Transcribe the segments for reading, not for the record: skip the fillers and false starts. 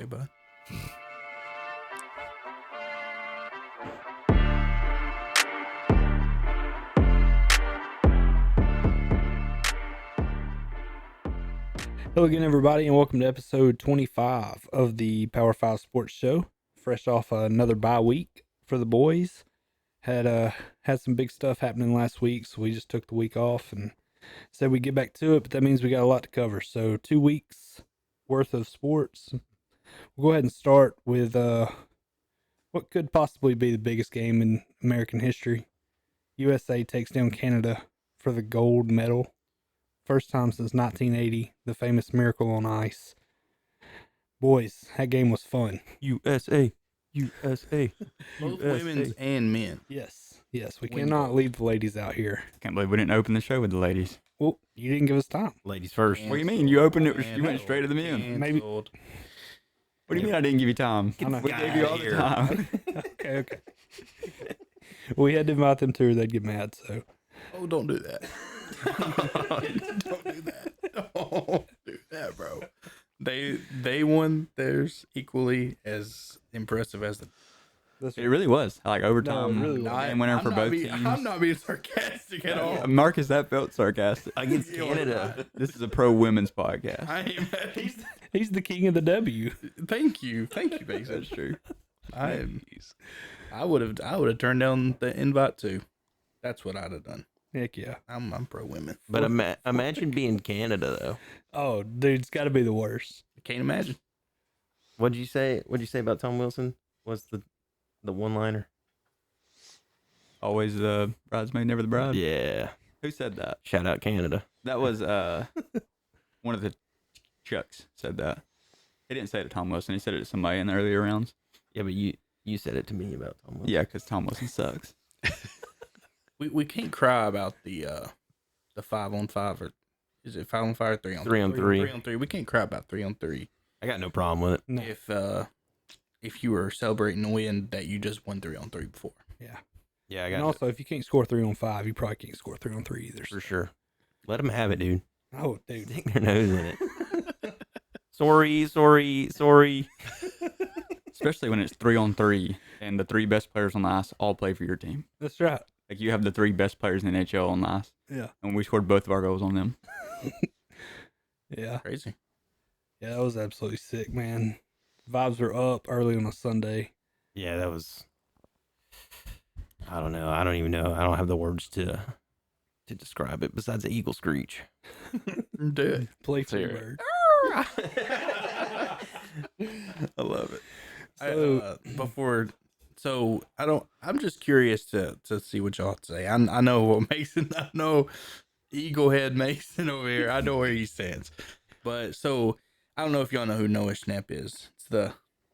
Okay, bud. Hello again, everybody, and welcome to episode 25 of the Power 5 Sports Show. Fresh off another bye week for the boys. Had some big stuff happening last week, so we just took the week off and said we'd get back to it, but that means we got a lot to cover. So 2 weeks worth of sports. We'll go ahead and start with what could possibly be the biggest game in American history. USA takes down Canada for the gold medal. First time since 1980, the famous Miracle on Ice. Boys, that game was fun. USA. Both women's and men. Yes, we Win cannot gold. leave the ladies out here. Can't believe we didn't open the show with the ladies. Well, you didn't give us time. Ladies first. And What do you mean? You opened it. and You went sold. straight to the men. And Maybe- sold. What do you mean I didn't give you time? I know. We gave you all the time. Okay. We had to invite them too, or they'd get mad. So Oh, don't do that. Don't do that. Don't do that, bro. They won theirs equally as impressive as the It really was like overtime. No, it really was. Game winner for both teams. I'm not being sarcastic at all. Marcus, that felt sarcastic. Against Canada. This is a pro women's podcast. I ain't mad. he's the king of the W. Thank you, Mason. That's true. I would have turned down the invite too. That's what I'd have done. Heck yeah. I'm pro women. But imagine being Canada, though. Oh, dude, it's got to be the worst. I can't imagine. What'd you say about Tom Wilson? What's the one-liner? Always the bridesmaid, never the bride. Yeah. Who said that? Shout out Canada. That was one of the Chucks said that. He didn't say it to Tom Wilson. He said it to somebody in the earlier rounds. Yeah, but you said it to me about Tom Wilson. Yeah, because Tom Wilson sucks. We can't cry about the 5-on-5 or is it 5-on-5 or 3-on-3? 3-on-3. 3-on-3. We can't cry about 3-on-3 I got no problem with it. No. if you were celebrating the win that you just won 3-on-3 before. Yeah, I And got also, if you can't score 3-on-5, you probably can't score 3-on-3 either. for sure. Let them have it, dude. Oh, dude. Stick their nose in it. Sorry. Especially when it's 3-on-3 and the three best players on the ice all play for your team. That's right. Like you have the three best players in the NHL on the ice, Yeah. and we scored both of our goals on them. Yeah. Crazy. Yeah, that was absolutely sick, man. Vibes were up early on a Sunday. Yeah, that was... I don't know. I don't even know. I don't have the words to describe it besides the eagle screech. Do it. Play hear it. Freebird. I love it. So, I'm just curious to see what y'all say. I know what Mason, I know Eagle Head Mason over here. I know where he stands. But so I don't know if y'all know who Noah Schnapp is.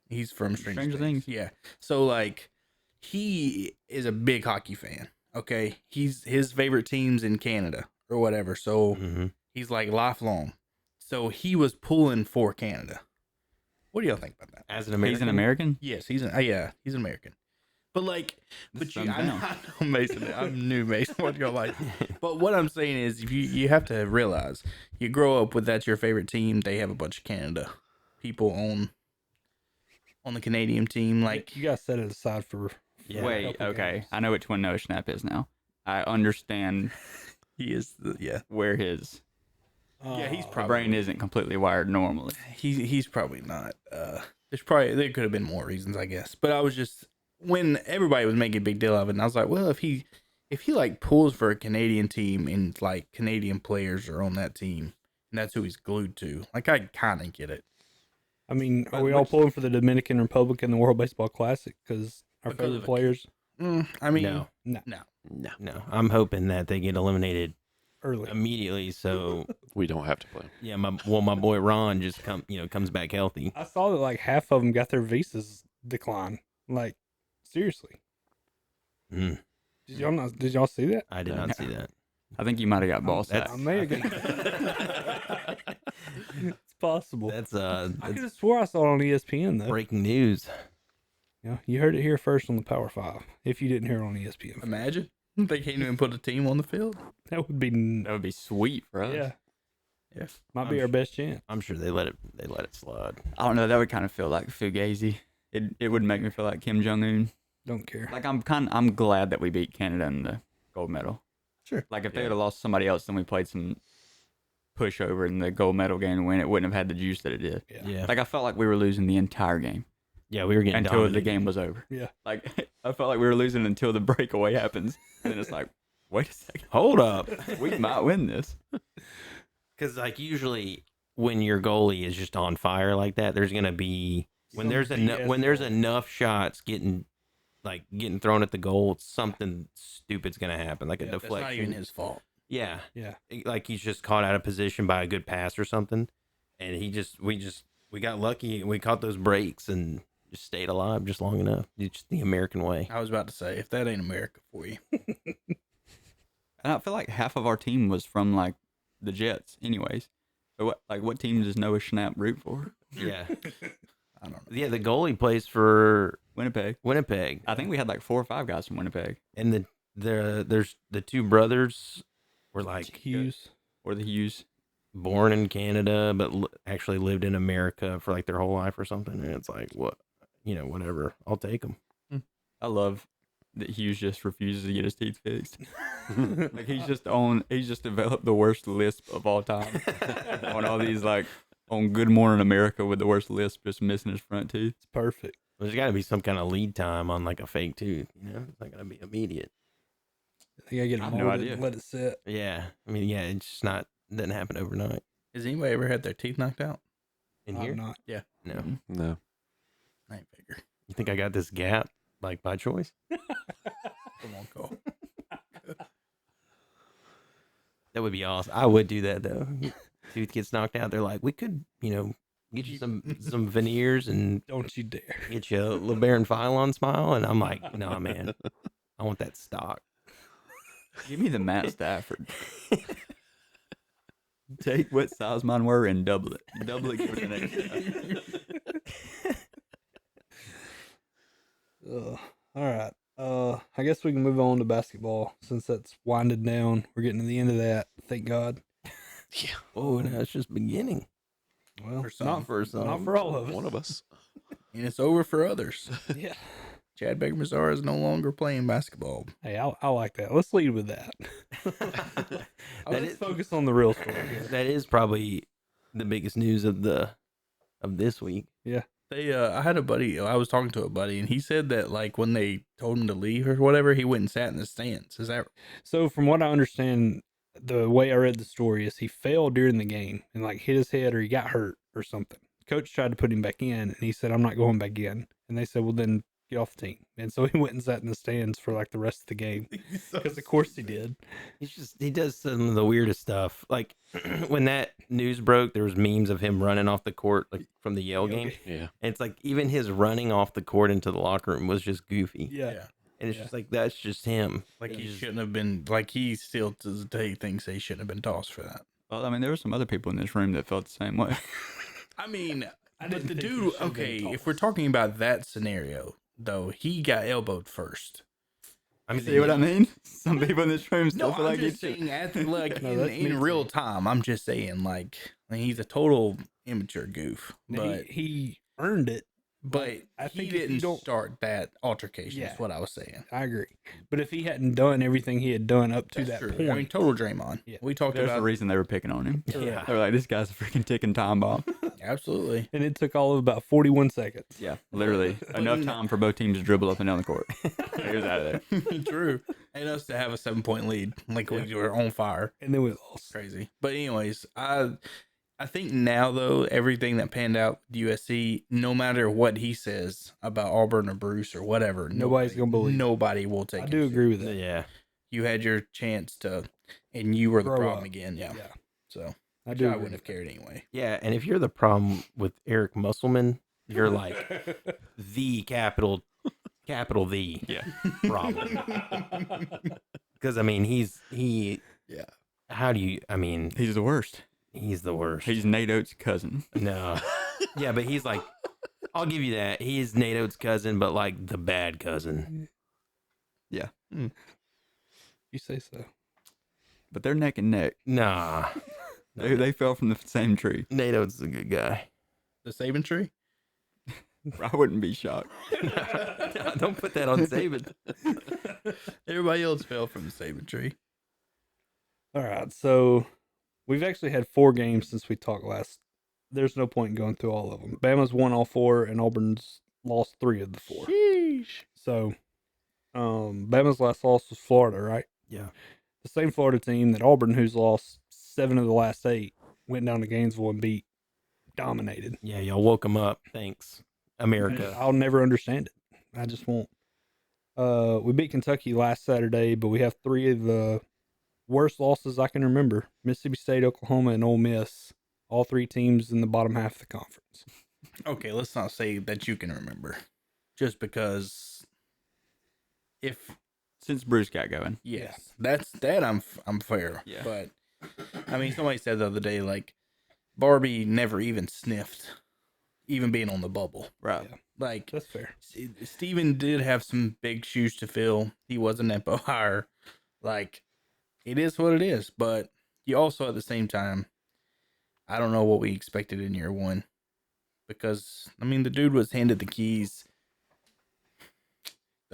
He's from Stranger Things. Yeah. So like he is a big hockey fan. Okay. His favorite team's in Canada or whatever. So he's like lifelong. So he was pulling for Canada. What do y'all think about that? As an American? He's an American? Yes, he's an American. But like, This I thumbs down. know Mason. I'm new Mason. What do y'all like? But what I'm saying is, if you have to realize, you grow up with that's your favorite team. They have a bunch of Canada people on the Canadian team. Like, you guys set it aside for Yeah. Wait, couple okay. games. I know which one Noah Schnapp is now. I understand he is where his yeah, he's the probably brain isn't completely wired normally. he's probably not. There could have been more reasons, I guess. But I was just when everybody was making a big deal of it, and I was like, well, if he like pulls for a Canadian team and like Canadian players are on that team, and that's who he's glued to, like I kind of get it. I mean, are But we all which- pulling for the Dominican Republic in the World Baseball Classic because our Because favorite of a- players I mean, No. no. I'm hoping that they get eliminated early? immediately. So We don't have to play. yeah, my boy Ron just comes back healthy. I saw that like half of them got their visas declined. Like, seriously, Mm, did y'all see that? I did not see that. I think you might have got ball that's- sacked. I may have got. It's possible. That's I that's could have swore I saw it on ESPN though. breaking news. Yeah, you heard it here first on the Power 5. If you didn't hear it on ESPN, Imagine they can't even put a team on the field. that would be That would be sweet for us. yeah. Yeah. Might be our best chance. I'm sure they let it slide. I don't know. That would kind of feel like Fugazi. It would make me feel like Kim Jong Un. Don't care. Like I'm glad that we beat Canada in the gold medal. Sure. Like if they Yeah. would have lost somebody else, then we played some pushover in the gold medal game and win, it wouldn't have had the juice that it did. Yeah. Like I felt like we were losing the entire game Yeah, we were getting until the dominated. game was over. Yeah. Like I felt like we were losing until the breakaway happens, and then it's like, wait a second, Hold up. we might win this. Because like usually when your goalie is just on fire like that, there's gonna be when there's enough shots getting thrown at the goal, something stupid's gonna happen, like a That's deflection. not even his fault. Yeah, Yeah. like he's just caught out of position by a good pass or something, and we got lucky and we caught those breaks and just stayed alive just long enough. It's just the American way. I was about to say, if that ain't America for you. And I feel like half of our team was from like the Jets, anyways. So what team does Noah Schnapp root for? Yeah, I don't know. yeah. The goalie plays for Winnipeg. Winnipeg, I think we had like 4 or 5 guys from Winnipeg, and there's the two brothers were like Hughes. or the Hughes. born in Canada, but actually lived in America for like their whole life or something. And it's like, whatever. I'll take them. I love that Hughes just refuses to get his teeth fixed. Like he's just developed the worst lisp of all time on all these like on Good Morning America with the worst lisp, just missing his front teeth. It's perfect. There's got to be some kind of lead time on like a fake tooth. It's not gonna be immediate. I think I get I it have no molded idea. and let it sit. Yeah, I mean, yeah, it's just not doesn't happen overnight. Has anybody ever had their teeth knocked out? In I'm here, not. no. Mhm. No. I ain't figure. You think I got this gap like by choice? Come on, Cole. That would be awesome. I would do that though. Tooth gets knocked out. They're like, we could, get you some veneers and Don't you dare. get you a LeBaron Philon smile. And I'm like, nah, man, I want that stock. Give me the Matt Stafford. Take what size mine were and double it. Double it, give it an extra. All right. I guess we can move on to basketball since that's winded down. We're getting to the end of that. Thank God. Oh, no, it's just beginning. Well, For some. not For some. not for all of us. One of us. And it's over for others. Yeah. Chad Baker-Mazar is no longer playing basketball. Hey, I like that. Let's lead with that. Let's focus on the real story here. That is probably the biggest news of this week. They, I had a buddy. I was talking to a buddy, and he said that like when they told him to leave or whatever, he went and sat in the stands. Is that So, from what I understand, the way I read the story is he fell during the game and like hit his head or he got hurt or something. Coach tried to put him back in, and he said, "I'm not going back in." And they said, "Well, then get off the team." And so he went and sat in the stands for like the rest of the game because, of course, he did. He does some of the weirdest stuff. Like when that news broke, there was memes of him running off the court like from the Yale game. Yeah. And it's like even his running off the court into the locker room was just goofy. Yeah. And it's Yeah. just like that's just him. like he Just- shouldn't have been? Like he still to this day thinks they shouldn't have been tossed for that. Well, I mean, there were some other people in this room that felt the same way. I mean, I but didn't the think he dude. should have been Okay, tossed. if we're talking about that scenario, though, he got elbowed first. I mean, See what I mean? Some people in this room still No, feel I'm like just it. saying, at, like No, that's me in too. real time. I'm just saying, like he's a total immature goof. But He earned it. but I he think if you didn't don't- start that altercation. Yeah. That's what I was saying. I agree. But if he hadn't done everything he had done up to That's that true. point, I mean, total Draymond. Yeah. We talked There's a about reason they were picking on him. Yeah. They were like, this guy's a freaking ticking time bomb. absolutely. and it took all of about 41 seconds. Yeah, literally. Enough time for both teams to dribble up and down the court. He was out of there. True. And us to have a 7-point lead, like we were on fire. And then we lost. Crazy. But anyways, I think now though everything that panned out with USC, no matter what he says about Auburn or Bruce or whatever, Nobody's gonna believe it. Nobody will take. I him do agree with that. Yeah. You had your chance to, and you were the Grow problem up. again. Yeah. Yeah. So I I do. wouldn't have cared anyway. Yeah. And if you're the problem with Eric Musselman, you're like the capital the Yeah. problem. Because I mean, he. Yeah. How do you? I mean, He's the worst. he's the worst. He's Nate Oates' cousin. No. Yeah, but he's like, I'll give you that. He is Nate Oates' cousin, but like the bad cousin. You say so. But they're neck and neck. Nah. They fell from the same tree. Nato's a good guy. The Saban tree. I wouldn't be shocked. Don't put that on Saban. Everybody else fell from the Saban tree. All right, so we've actually had 4 games since we talked last. There's no point in going through all of them. Bama's won all 4, and Auburn's lost 3 of the 4. Sheesh. So, Bama's last loss was Florida, right? Yeah. The same Florida team that Auburn, who's lost 7 of the last 8, went down to Gainesville and dominated. Yeah, y'all woke him up. Thanks, America. I'll never understand it. I just won't. We beat Kentucky last Saturday, but we have 3 of the worst losses I can remember. Mississippi State, Oklahoma, and Ole Miss. All 3 teams in the bottom half of the conference. Okay, let's not say that you can remember, just because. If Since Bruce got going. yes, that's I'm fair. Yeah. But I mean, somebody said the other day like Barbie never even sniffed, even being on the bubble. Right. Yeah. Like That's fair. Steven did have some big shoes to fill. He was an Nepo hire. Like, it is what it is. But you also, at the same time, I don't know what we expected in year 1. Because, I mean, the dude was handed the keys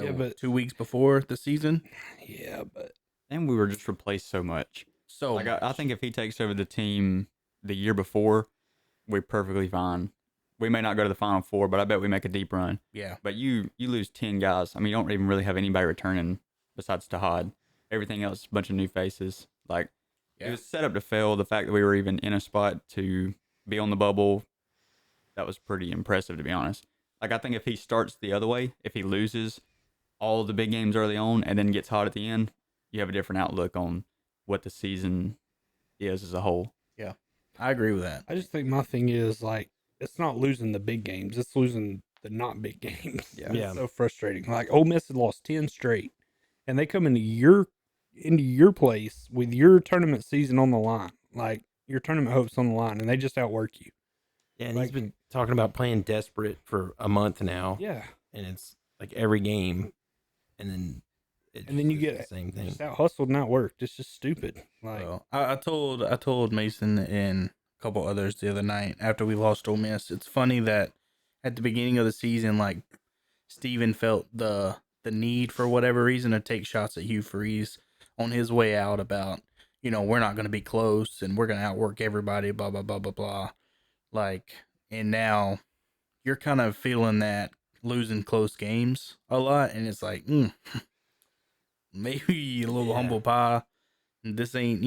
Yeah, but 2 weeks before the season. yeah, but And we were just replaced so much. So, Like I think if he takes over the team the year before, we're perfectly fine. We may not go to the Final Four, but I bet we make a deep run. yeah. But you lose 10 guys. I mean, you don't even really have anybody returning besides Tahad. Everything else, a bunch of new faces. Like, Yeah. it was set up to fail. The fact that we were even in a spot to be on the bubble, that was pretty impressive, to be honest. Like, I think if he starts the other way, if he loses all the big games early on and then gets hot at the end, you have a different outlook on what the season is as a whole. I agree with that. I just think my thing is like it's not losing the big games; it's losing the not big games. Yeah. Yeah. It's so frustrating. Like Ole Miss had lost 10 straight, and they come into your place with your tournament season on the line, like your tournament hopes on the line, and they just outwork you. Yeah, and Like- he's been talking about playing desperate for a month now. Yeah, And it's like every game. And then you get the same thing. just out hustled and outworked. It's just stupid. Like Well, I told Mason and a couple others the other night after we lost Ole Miss. It's funny that at the beginning of the season, like Steven felt the need for whatever reason to take shots at Hugh Freeze on his way out about, we're not going to be close and we're going to outwork everybody, blah, blah, blah, blah, blah. Like, and now you're kind of feeling that losing close games a lot. And it's like, maybe a little Yeah. humble pie. This ain't,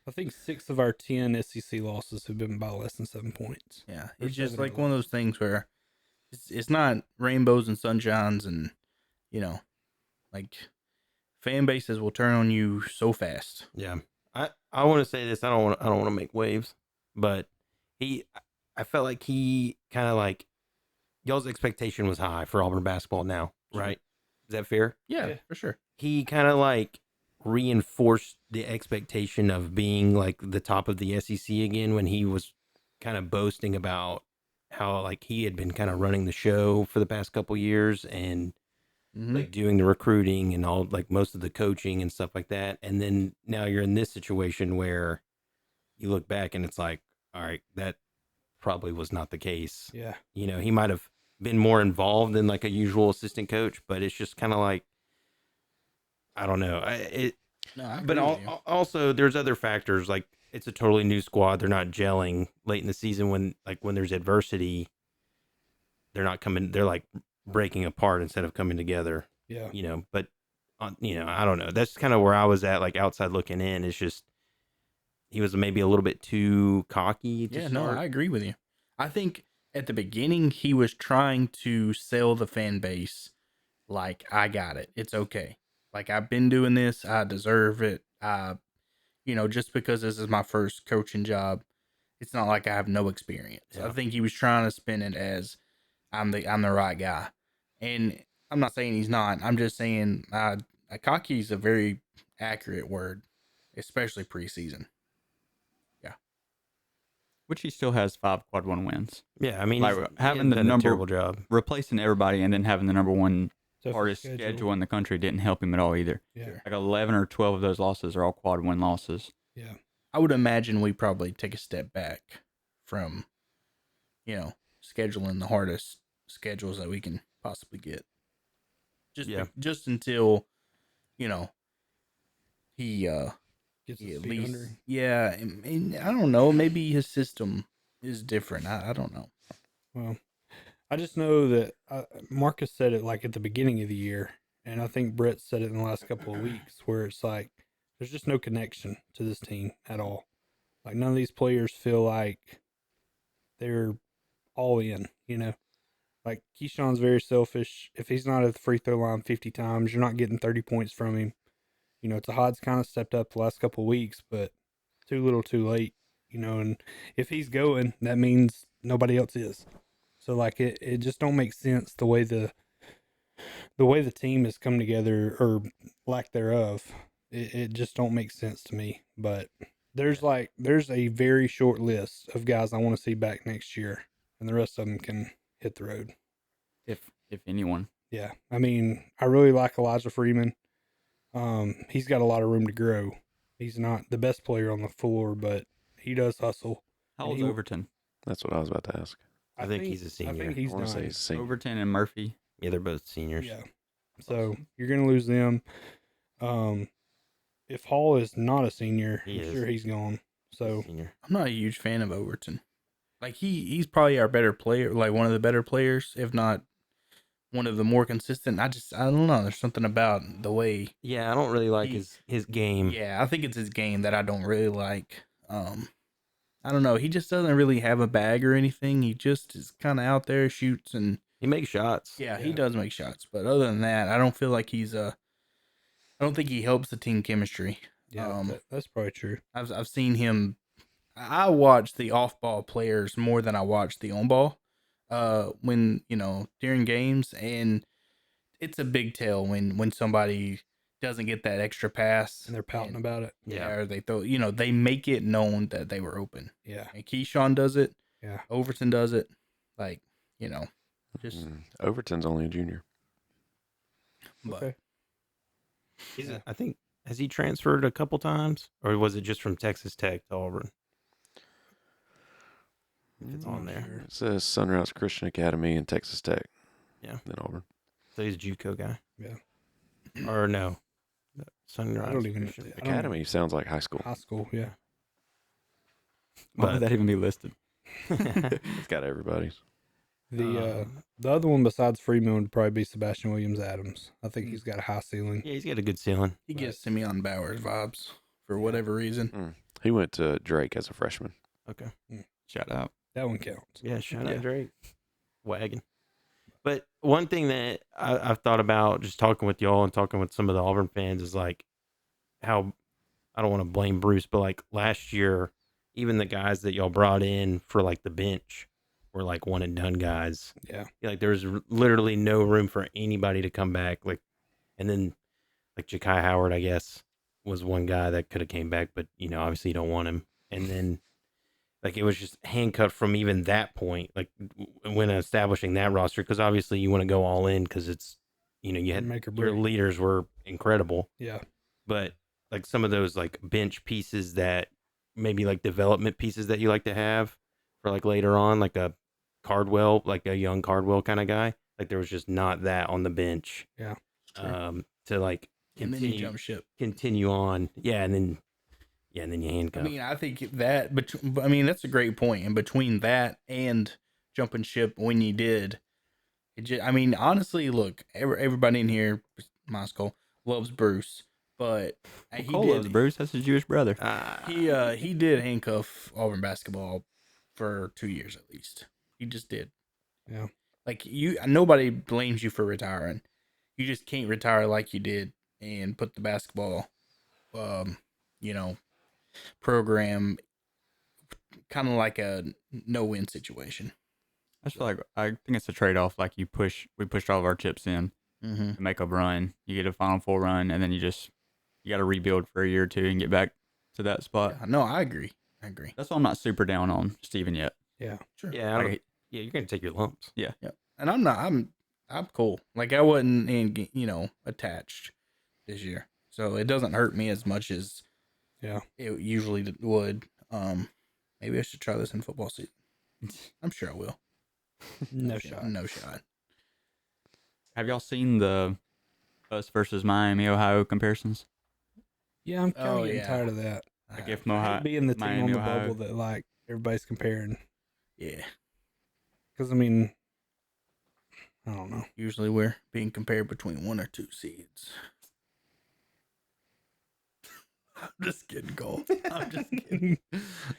I think 6 of our 10 SEC losses have been by less than 7 points. yeah. Or It's just 7 like of one of those things where it's not rainbows and sunshines and, like fan bases will turn on you so fast. Yeah. I want to say this. I don't want to make waves, but I felt like he kind of like y'all's expectation was high for Auburn basketball now, right? Is that fair? Yeah, for sure. He kind of like reinforced the expectation of being like the top of the SEC again when he was kind of boasting about how like he had been kind of running the show for the past couple years and Mhm. like doing the recruiting and all like most of the coaching and stuff like that. And then now you're in this situation where you look back and it's like, all right, that probably was not the case. Yeah. He might have been more involved than like a usual assistant coach, but it's just kind of like, I don't know. No, I But agree with you. also there's other factors like it's a totally new squad. They're not gelling late in the season when there's adversity. They're not coming. They're like breaking apart instead of coming together. Yeah. But I don't know. That's kind of where I was at, like outside looking in. It's just he was maybe a little bit too cocky. To Yeah, no, start. I agree with you. I think at the beginning he was trying to sell the fan base like I got it. It's okay. Like I've been doing this, I deserve it. Just because this is my first coaching job, it's not like I have no experience. Yeah. I think he was trying to spin it as I'm the right guy. And I'm not saying he's not. I'm just saying cocky is a very accurate word, especially preseason. Which he still has 5 quad 1 wins. Yeah, I mean, Like, he having hasn't the done a number- terrible job. Replacing everybody and then having the number 1 Tough hardest schedule in the country didn't help him at all either. Yeah. Like 11 or 12 of those losses are all quad 1 losses. Yeah. I would imagine we probably take a step back from, scheduling the hardest schedules that we can possibly get. Just until, you know, he Gets he his at feet least under him. yeah, and I don't know, maybe his system is different. I don't know. Well, I just know that Marcus said it like at the beginning of the year, and I think Brett said it in the last couple of weeks, where it's like there's just no connection to this team at all. Like none of these players feel like they're all in. Like Keyshawn's very selfish. If he's not at the free throw line 50 times, you're not getting 30 points from him. Tahad's kind of stepped up the last couple of weeks, but too little, too late. And if he's going, that means nobody else is. So like it just don't make sense the way the team has come together or lack thereof. It just don't make sense to me. But there's a very short list of guys I want to see back next year, and the rest of them can hit the road. If anyone. Yeah, I mean, I really like Elijah Freeman. He's got a lot of room to grow. He's not the best player on the floor, but he does hustle. How old's Overton? That's what I was about to ask. I think he's a senior. I think he's I want to say done. he's a senior. Overton and Murphy. Yeah, they're both seniors. Yeah. So you're gonna lose them. If Hall is not a senior, He I'm is. sure he's gone. So Senior. I'm not a huge fan of Overton. Like he's probably our better player, like one of the better players, if not one of the more consistent. I don't know. There's something about the way. Yeah, I don't really like his game. Yeah, I think it's his game that I don't really like. I don't know. He just doesn't really have a bag or anything. He just is kind of out there, shoots, and He makes shots. yeah, he does make shots. But other than that, I don't feel like he's I don't think he helps the team chemistry. yeah, that's probably true. I've seen him. I watch the off ball players more than I watch the on ball. When during games, and it's a big tell when somebody doesn't get that extra pass And they're pouting about it. Yeah, or they throw. They make it known that they were open. Yeah. And Keyshawn does it. Yeah. Overton does it. Like just. Overton's only a junior. But Okay. I think has he transferred a couple times, or was it just from Texas Tech to Auburn? If it's on there. It says Sunrise Christian Academy and Texas Tech. Yeah. Then Auburn. So he's a JUCO guy. Yeah. Or no, Sunrise. I don't even. Christian. I don't- Academy sounds like high school. High school. Yeah. Why But- would that even be listed? It's got everybody's. The other one besides Freeman would probably be Sebastian Williams Adams. I think he's got a high ceiling. Yeah, he's got a good ceiling. he gives Simeon Bowers vibes for whatever reason. He went to Drake as a freshman. Okay. Shout out. That one counts. Yeah, shout Yeah. out Drake. Wagon. But one thing that I've thought about just talking with y'all and talking with some of the Auburn fans is like how I don't want to blame Bruce, but like last year, even the guys that y'all brought in for like the bench were like one and done guys. Yeah. Like there was literally no room for anybody to come back. Like, and then like Ja'Kai Howard, I guess, was one guy that could have came back, but obviously you don't want him. And then like it was just handcuffed from even that point, like when establishing that roster, because obviously you want to go all in because it's you had Make or your break. leaders were incredible, Yeah. but like some of those like bench pieces that maybe like development pieces that you like to have for like later on, like a Cardwell, like a young Cardwell kind of guy, like there was just not that on the bench. Yeah. To like And then you jump ship. continue on, and then you handcuff. I mean, I think that, but I mean, that's a great point. And between that and jumping ship when you did, I mean, honestly, look, everybody in here, Moscow, loves Bruce, but he Cole loves did. Bruce. That's his Jewish brother. He did handcuff Auburn basketball for 2 years at least. He just did. Yeah. Like nobody blames you for retiring. You just can't retire like you did and put the basketball, program kind of like a no-win situation. I just feel like I think it's a trade off. Like we pushed all of our chips in Mm-hmm. to make a run. You get a Final Four run, and then you got to rebuild for a year or two and get back to that spot. No, I agree. That's why I'm not super down on Steven yet. Yeah. Sure. Yeah, Like, you're gonna take your lumps. And I'm not. I'm cool. Like I wasn't attached this year, so it doesn't hurt me as much as Yeah. It usually would. Maybe I should try this in football season. I'm sure I will. No shot. No shot. Have y'all seen the us versus Miami, Ohio comparisons? Yeah, I'm kind of Oh, getting yeah. tired of that. Like if Being the team Miami, on the Ohio, bubble that like everybody's comparing. Yeah. Because I mean, I don't know. Usually we're being compared between 1 or 2 seeds. I'm just kidding, Cole. I'm just kidding.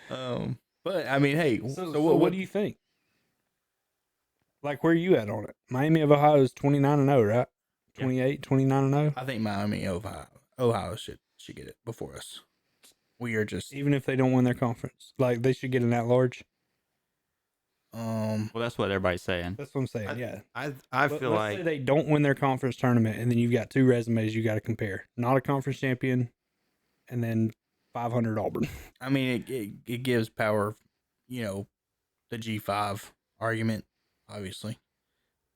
But I mean, hey, So what do you think? Like, where are you at on it? Miami of Ohio is 29-0, right? 28, 29-0. I think Miami, Ohio should get it before us. We are just Even if they don't win their conference, like they should get an at-large. well, that's what everybody's saying. That's what I'm saying. Yeah. I feel Let's like say they don't win their conference tournament, and then you've got 2 resumes you got to compare. Not a conference champion, and then 500 Auburn. I mean, it gives power, the G5 argument, obviously.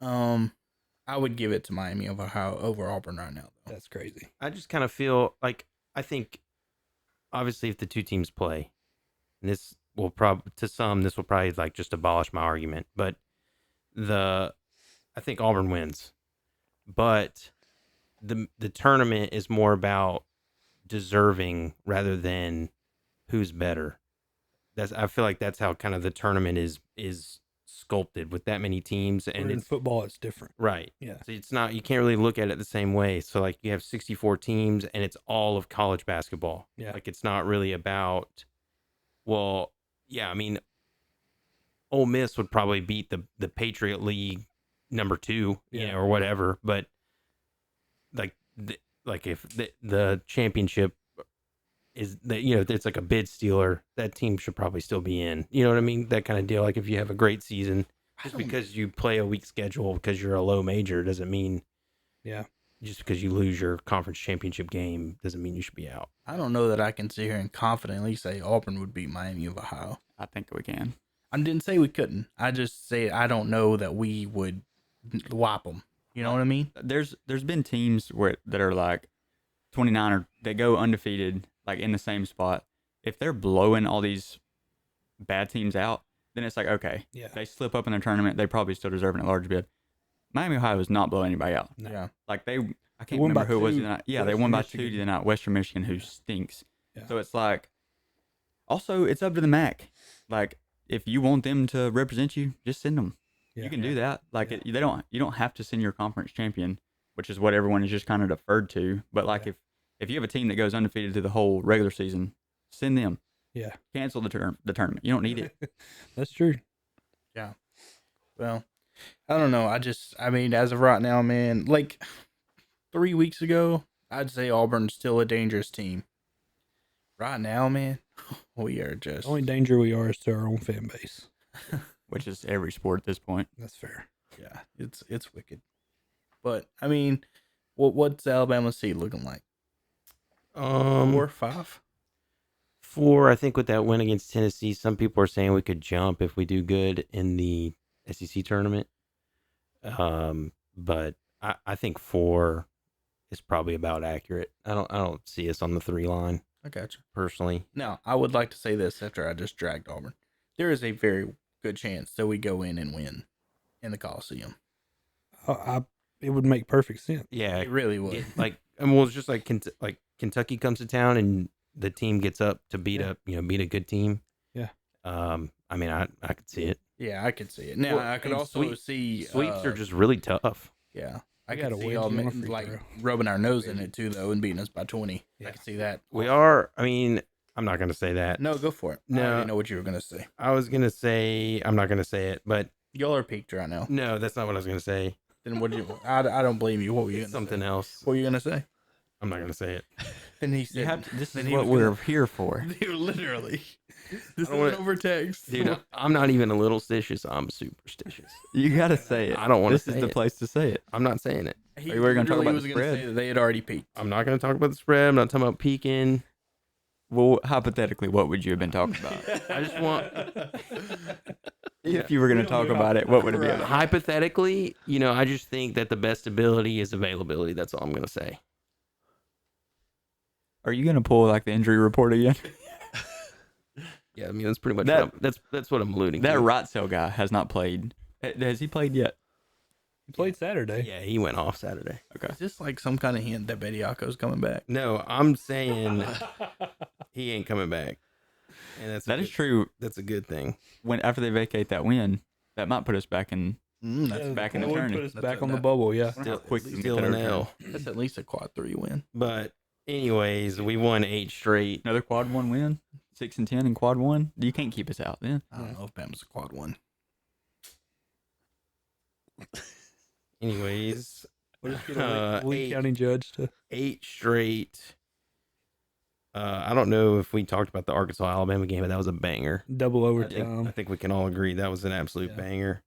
I would give it to Miami of Ohio over Auburn right now, though. That's crazy. I just kind of feel like I think obviously if the two teams play, and this will probably to some this will probably like just abolish my argument, but I think Auburn wins, but the tournament is more about deserving rather than who's better. I feel like that's how kind of the tournament is sculpted with that many teams, and Where in it's football, it's different. right. Yeah. So it's not, you can't really look at it the same way. So like you have 64 teams and it's all of college basketball. Yeah. Like it's not really about, well, yeah, I mean, Ole Miss would probably beat the Patriot League number 2, Yeah. or whatever. But like, if the championship is that, it's like a bid stealer, that team should probably still be in, you know what I mean? That kind of deal. Like if you have a great season, just because you play a weak schedule because you're a low major doesn't mean, Yeah. just because you lose your conference championship game doesn't mean you should be out. I don't know that I can sit here and confidently say Auburn would beat Miami of Ohio. I think we can. I didn't say we couldn't. I just say I don't know that we would whop them. You know what I mean? There's been teams that are like 29 or they go undefeated, like in the same spot. If they're blowing all these bad teams out, then it's like, okay, Yeah. they slip up in the tournament, they probably still deserve an at-large bid. Miami, Ohio does not blow anybody out. No. Yeah. Like I can't won remember by who it was. 2, The night. Yeah, they Western won by Michigan. 2 the night. Western Michigan, who stinks. Yeah. So it's like, also it's up to the MAC. Like if you want them to represent you, just send them. Yeah. You can do that. Like Yeah. you don't have to send your conference champion, which is what everyone is just kind of deferred to. But like Yeah. if you have a team that goes undefeated to the whole regular season, send them. Yeah. Cancel the tournament. You don't need it. That's true. Well, I don't know. I mean, as of right now, man, like 3 weeks ago, I'd say Auburn's still a dangerous team. Right now, man, we are just. The only danger we are is to our own fan base. Which is every sport at this point. That's fair. Yeah, it's wicked. But I mean, what's Alabama seed looking like? 4, 5. 4, I think with that win against Tennessee, some people are saying we could jump if we do good in the SEC tournament. But I think 4 is probably about accurate. I don't see us on the 3 line I got you. personally. Now, I would like to say this after I just dragged Auburn. There is a very good chance that we go in and win in the Coliseum. It would make perfect sense. Yeah, It really would. it's just like Kentucky comes to town and the team gets up to beat a good team. Yeah. I mean, I could see it. Yeah, I could see it. Now, Well, I could and also see Sweeps are just really tough. Yeah, I We got could a see wedgie y'all on a free like throw. rubbing our nose in it too, though, and beating us by 20. Yeah. I can see that. We are. I mean, I'm not gonna say that. No, go for it. I No. already know what you were gonna say. I was gonna say I'm not gonna say it, but Y'all are peaked right now. no, that's not what I was gonna say. Then what? I don't blame you. What were you gonna Something say? else. What were you gonna say? I'm not gonna say it. Then he said, This then is he what was we're gonna- here for. Dude, literally. This I don't wanna- is over text. Dude, I'm not even a little stitious. I'm superstitious. You gotta say it. I don't wanna This is say the it. place to say it. I'm not saying it. He we were gonna talk literally about was the gonna spread. say that they had already peaked. I'm not gonna talk about the spread. I'm not talking about peeking. Well, hypothetically, what would you have been talking about? I just want If you were gonna talk about it, what would it be about? hypothetically, I just think that the best ability is availability. That's all I'm gonna say. Are you gonna pull like the injury report again? Yeah, I mean that's pretty much That- that's what I'm alluding That to. Wrightsell guy has not played. Has he played yet? He played Saturday. Yeah, he went off Saturday. Okay. Is this like some kind of hint that Bediako's coming back? No, I'm saying he ain't coming back, and That is true. That's a good thing. When after they vacate that win, that might put us back in. That's, back in that the would tourney. put us That's back a- on the that- bubble. Yeah. How quick we can get Still that an overturned. L. that's at least a quad 3 win. But anyways, we won 8 straight. Another quad 1 win. 6-10 in quad 1. You can't keep us out then. I don't know if Bama's a quad 1. Anyways, We'll just get a Lee County judge to. 8 straight. I don't know if we talked about the Arkansas Alabama game, but that was a banger. Double I overtime. think we can all agree that was an absolute Yeah. banger.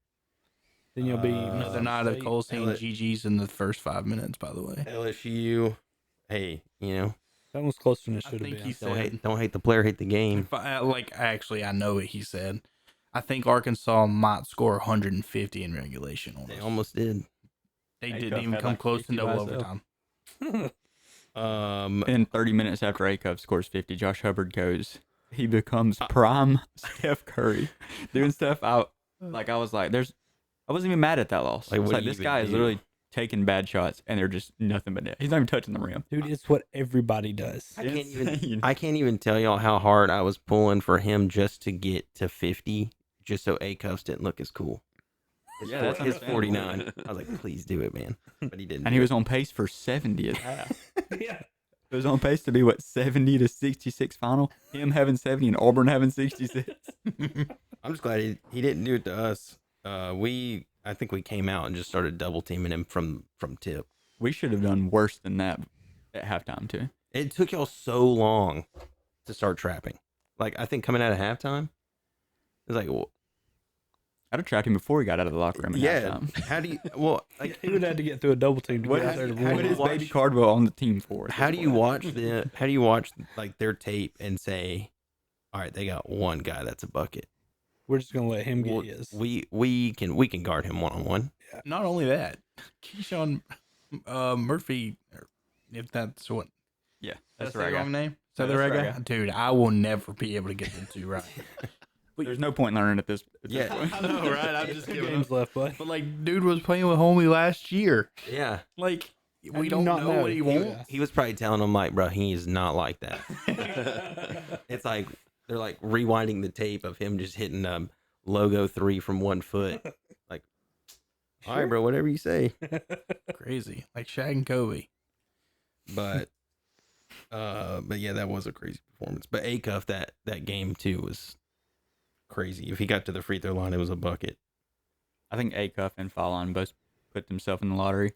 Then you'll be. Another night of State. Cole saying L- GG's in the first 5 minutes, by the way. LSU, hey, you know, That was closer than it I should have think been. he said, don't hate the player, hate the game. if actually, I know what he said. I think Arkansas might score 150 in regulation on They us. almost did. They Acuff didn't even had come like close to 50 double by himself. overtime. And 30 minutes after Acuff scores 50, Josh Hubbard goes. He becomes prime Steph Curry, doing stuff out. Like I was like, I wasn't even mad at that loss. Like, I was what like, do you this even guy is do? literally taking bad shots, and they're just nothing but net. He's not even touching the rim. Dude, it's what everybody does. Insane. I can't even tell y'all how hard I was pulling for him just to get to 50, just so A-Cuffs didn't look as cool. Yeah, that's His understandable. 49. I was like, please do it, man. But he didn't. And do he it. was on pace for 70 at half. Yeah. It was on pace to be what 70 to 66 final. Him having 70 and Auburn having 66. I'm just glad he didn't do it to us. I think we came out and just started double teaming him from tip. We should have done worse than that at halftime too. It took y'all so long to start trapping. Like I think coming out of halftime, it was like, well, I'd have trapped him before he got out of the locker room at yeah. halftime. How do you? Well, like He would have to get through a double team to What get out is, there to how what do win. is you Baby watch- Cardwell on the team for? at how this do you point? watch like their tape and say, all right, they got one guy that's a bucket. We're just gonna let him get Well, his. we can guard him 1-on-1. Not only that, Keyshawn Murphy, if that's what. Yeah, That's that's the the right guy. wrong name? Is that the Yeah, right that's the guy? right Dude, I will never be able to get them two right. There's no point in learning at this Yeah. point. I know, right? I'm just Two giving games up. left, bud. But like, dude was playing with homie last year. Yeah, Like, How do we you don't not know know? what he Yeah. wants. he was probably telling him like, bro, he is not like that. It's like they're like rewinding the tape of him just hitting logo 3 from 1 foot. Like, all right, bro, whatever you say. Crazy, like Shaq and Kobe. But yeah, that was a crazy performance. But Acuff that game too was crazy. If he got to the free throw line, it was a bucket. I think Acuff and Fallon both put themselves in the lottery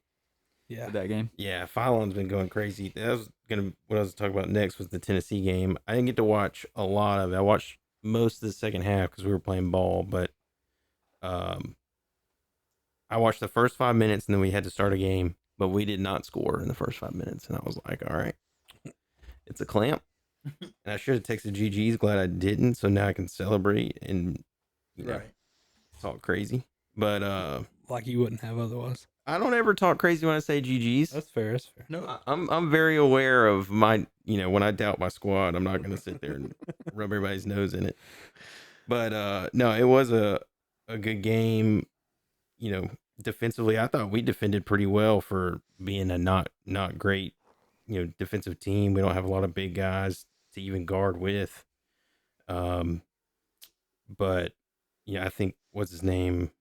Yeah. for that game. Yeah, Phylon's been going crazy. That was what I was talking about next was the Tennessee game. I didn't get to watch a lot of it. I watched most of the second half because we were playing ball, but I watched the first 5 minutes and then we had to start a game, but we did not score in the first 5 minutes, and I was like, all right, it's a clamp. And I should have texted GG's. Glad I didn't, so now I can celebrate and talk crazy. But Like you wouldn't have otherwise. I don't ever talk crazy when I say GG's. That's fair. That's fair. No, I'm very aware of my, when I doubt my squad, I'm not going to sit there and rub everybody's nose in it. But no, it was a good game. Defensively, I thought we defended pretty well for being a not great, defensive team. We don't have a lot of big guys to even guard with. But yeah, I think what's his name?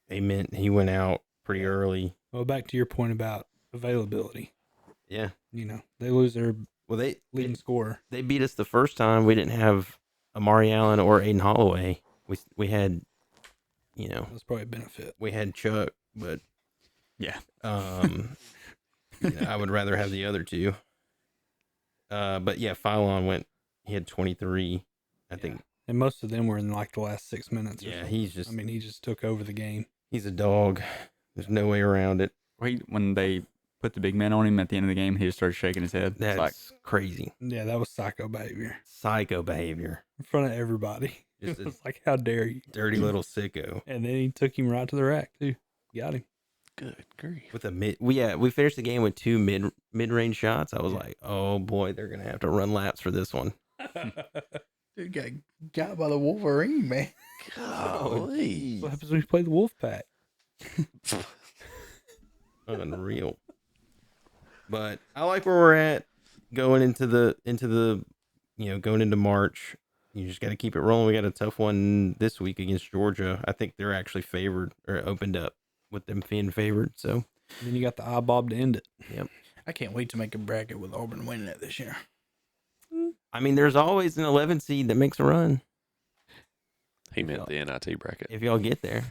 He went out pretty early. Well, back to your point about availability. Yeah. They lose their Well, leading scorer. they beat us the first time. We didn't have Amari Allen or Aiden Holloway. We had, That's probably a benefit. we had Chuck, but Yeah. I would rather have the other two. But yeah, Phylon he had 23, I think. And most of them were in like the last 6 minutes. or Yeah, so. he's just, he just took over the game. he's a dog. There's no way around it. When they put the big man on him at the end of the game, he just started shaking his head. That's It's like, crazy. Yeah, that was psycho behavior Psycho behavior. in front of everybody. Just It a was like, how dare you? dirty little sicko. And then he took him right to the rack too. Got him. Good grief. with a we finished the game with 2 mid-range shots. I was like, oh boy, they're gonna have to run laps for this one. Dude got by the Wolverine, man. Golly. What happens when you play the Wolf Pack? Unreal. But I like where we're at going into the going into March. You just got to keep it rolling. We got a tough one this week against Georgia. I think they're actually favored or opened up with them being favored. So And then you got the eye bob to end it. I can't wait to make a bracket with Auburn winning it this year. I mean, there's always an 11 seed that makes a run He meant the NIT bracket. if y'all get there.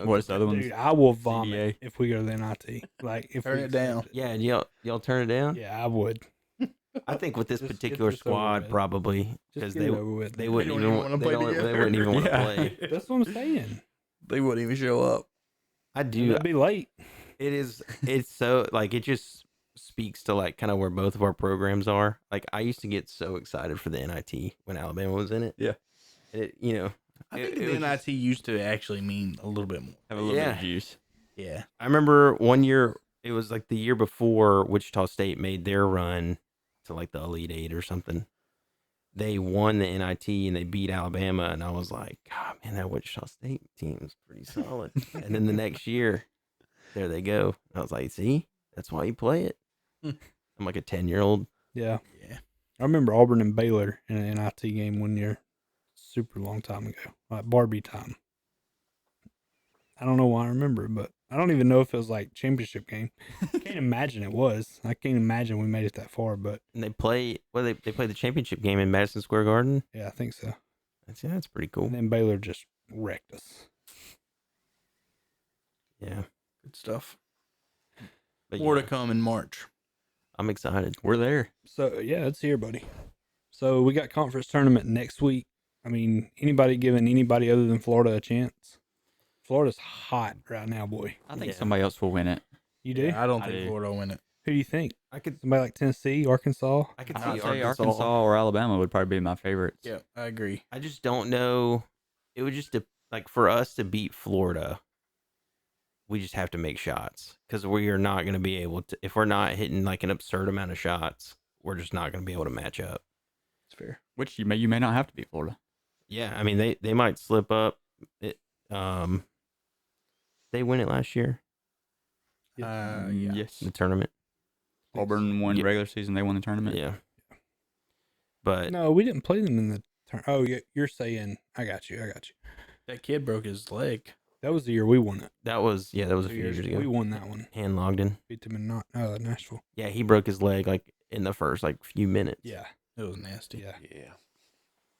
What's the other one? Dude, I will vomit CDA. if we go to the NIT. Like if Turn we it down. accept Yeah, and y'all turn it down. Yeah, I would. I think with this Just get particular this over squad, with. probably Just because get it over with. they wouldn't don't even even wanna play they together. wouldn't even want to Yeah. play. That's what I'm saying. They wouldn't even show up. I do. It'd be late. It's so like it just speaks to like kind of where both of our programs are. Like I used to get so excited for the NIT when Alabama was in it. Yeah. It I it- think it the was NIT just- used to actually mean a little bit more. Have a little bit Yeah. of juice. Yeah. I remember one year it was like the year before Wichita State made their run to like the Elite Eight or something. They won the NIT and they beat Alabama, and I was like, God, man, that Wichita State team is pretty solid. And then the next year, there they go. I was like, see, that's why you play it. Hmm. I'm like a 10-year-old. Yeah. Yeah. I remember Auburn and Baylor in an NIT game one year, super long time ago, like Barbie time. I don't know why I remember it, but I don't even know if it was like championship game. Can't imagine it was. I can't imagine we made it that far, but And they play they play the championship game in Madison Square Garden. yeah, I think so. That's pretty cool. And then Baylor just wrecked us. Yeah. Good stuff. But More yeah, to come in March. I'm excited. We're there. So yeah, it's here, buddy. So we got conference tournament next week. I mean, anybody giving anybody other than Florida a chance? Florida's hot right now, boy. I think Yeah. somebody else will win it. You do? I don't I think do. Florida will win it. Who do you think? I could Somebody like Tennessee, Arkansas? I could I'd see say Arkansas. Arkansas or Alabama would probably be my favorites. Yeah, I agree. I just don't know. It would just like for us to beat Florida, we just have to make shots because we are not going to be able to. If we're not hitting like an absurd amount of shots, we're just not going to be able to match up. It's fair. Which you may not have to beat Florida. Yeah, I mean they might slip up. They win it last year, Yeah. Yes. the tournament. Auburn won Yeah. regular season. They won the tournament. Yeah, but No, we didn't play them in the turn. Oh, you're saying, I got you. That kid broke his leg. That was the year we won it. that was a 2 few years years ago. We ago. won that one. Han Logden. Beat them in Nashville. Yeah, he broke his leg like in the first like few minutes. Yeah. It was nasty. Yeah. Yeah.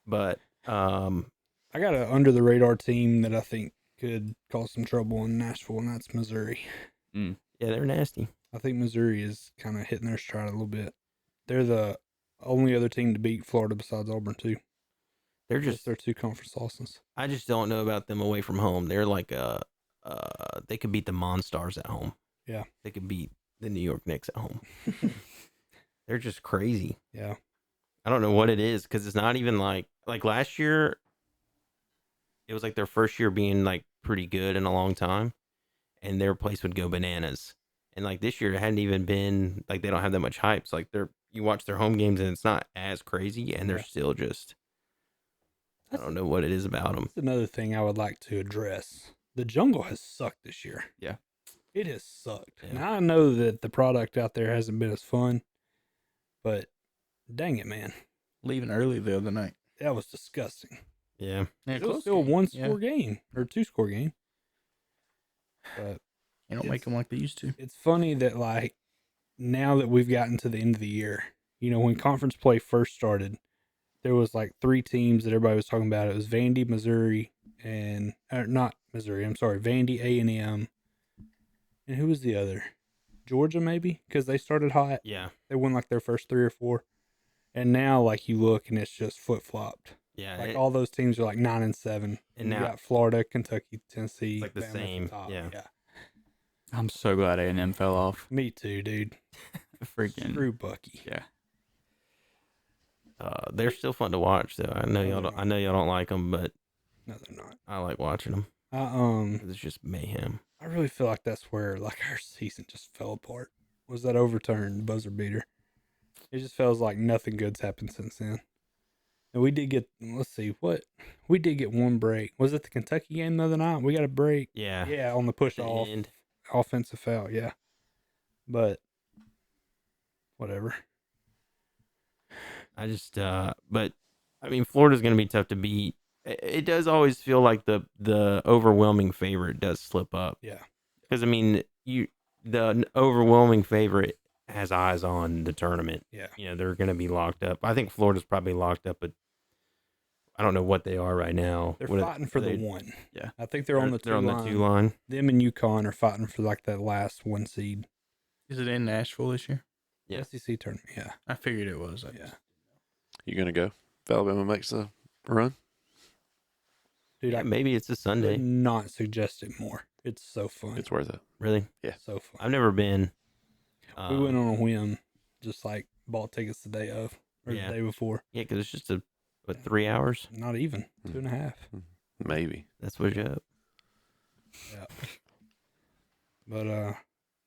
But I got an under the radar team that I think could cause some trouble in Nashville, and that's Missouri. yeah, they're nasty. I think Missouri is kind of hitting their stride a little bit. They're the only other team to beat Florida besides Auburn, too. They're Just just their 2 conference losses. I just don't know about them away from home. They're like they could beat the Monstars at home. Yeah. They could beat the New York Knicks at home. They're just crazy. Yeah. I don't know what it is because it's not even like last year. It was like their first year being like pretty good in a long time, and their place would go bananas. And like this year, it hadn't even been like they don't have that much hype. So like you watch their home games and it's not as crazy, and they're Yeah. still just. I don't know what it is about them. That's another thing I would like to address. The jungle has sucked this year. Yeah. It has sucked. Yeah. Now I know that the product out there hasn't been as fun, but dang it, man. Leaving early the other night. That was disgusting. Yeah. Yeah, It was close still a game. 1-score Yeah. game or 2-score game. But They don't It's- make them like they used to. it's funny that like now that we've gotten to the end of the year, when conference play first started, there was like 3 teams that everybody was talking about. It was Vandy, Missouri, and not Missouri. I'm sorry, Vandy, A&M, and who was the other? Georgia, maybe, because they started hot. Yeah. They won like their first 3 or 4, and now like you look and it's just flip flopped. Yeah. Like all those teams are like 9-7, And you now- got Florida, Kentucky, Tennessee, It's like the Bama at same, top. yeah. I'm so glad A&M fell off. Me too, dude. Freaking. Screw Bucky. Yeah. They're still fun to watch, though. I know y'all. I know y'all don't like them, but No, they're not. I like watching them. I It's just mayhem. I really feel like that's where like our season just fell apart. Was that overturned buzzer beater? It just feels like nothing good's happened since then. And we did get, let's see, what? We did get one break. Was it the Kentucky game the other night? We got a break. Yeah. Yeah, on the push The off. end. Offensive foul, yeah. But, whatever. I just, but I mean, Florida's going to be tough to beat. It does always feel like the overwhelming favorite does slip up. Yeah. Because I mean, the overwhelming favorite has eyes on the tournament. Yeah. You know, they're going to be locked up. I think Florida's probably locked up, but I don't know what they are right now. They're What fighting for the one. Yeah. I think they're on the two line. They're on the 2 line. Them and UConn are fighting for like that last one seed. Is it in Nashville this year? Yeah. SEC tournament, yeah. I figured it was. Yeah. You gonna go? If Alabama makes the run? Dude, Yeah, I maybe it's a could Sunday. not suggest it more. It's so fun. It's worth it. Really? So fun. I've never been. We went on a whim, just like bought tickets the day of or Yeah. the day before. Yeah, because it's just 3 hours. Not even 2.5. Maybe. That's what's up. Yeah. But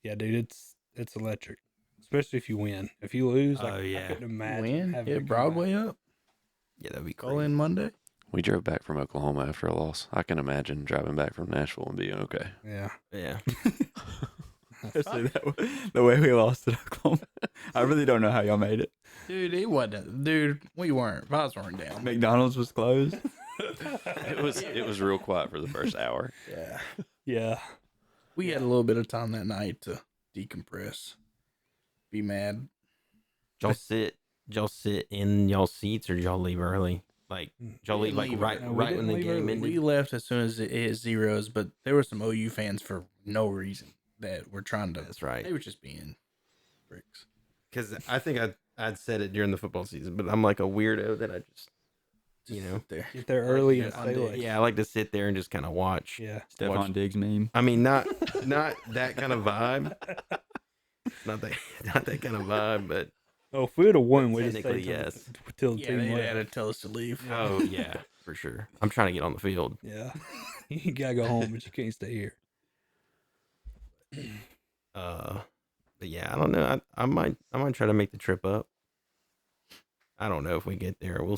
yeah, dude, it's electric. Especially if you win. If you lose, Oh, I yeah. couldn't imagine Win, having to get come Broadway back. up, Yeah, that'd be call cool. in Monday. We drove back from Oklahoma after a loss. I can imagine driving back from Nashville and being okay. Yeah. Yeah. Especially the way we lost at Oklahoma. I really don't know how y'all made it. Dude, it wasn't. Dude, we weren't. Vibes weren't down. McDonald's was closed. It was real quiet for the first hour. Yeah. Yeah. We had a little bit of time that night to decompress, be mad. Y'all sit in y'all seats, or did y'all leave early? Like, did y'all We leave like didn't leave right early. No, we right when didn't the leave game early. ended? We left as soon as it hit zeros, but there were some OU fans for no reason that were trying to. That's right. They were just being bricks. Because I think I'd said it during the football season, but I'm like a weirdo that I just you know. sit there. Get there early and Yeah, stay on late. Yeah, I like to sit there and just kind of watch. Yeah. Stephon Diggs meme. I mean, not that kind of vibe. Not that kind of vibe, but Oh, if we would have won, we'd have technically, stayed yes. till the Yeah, team they left. had to tell us to leave. Oh yeah, for sure. I'm trying to get on the field. Yeah. You gotta go home, but you can't stay here. But yeah, I don't know. I might try to make the trip up. I don't know if we get there. We'll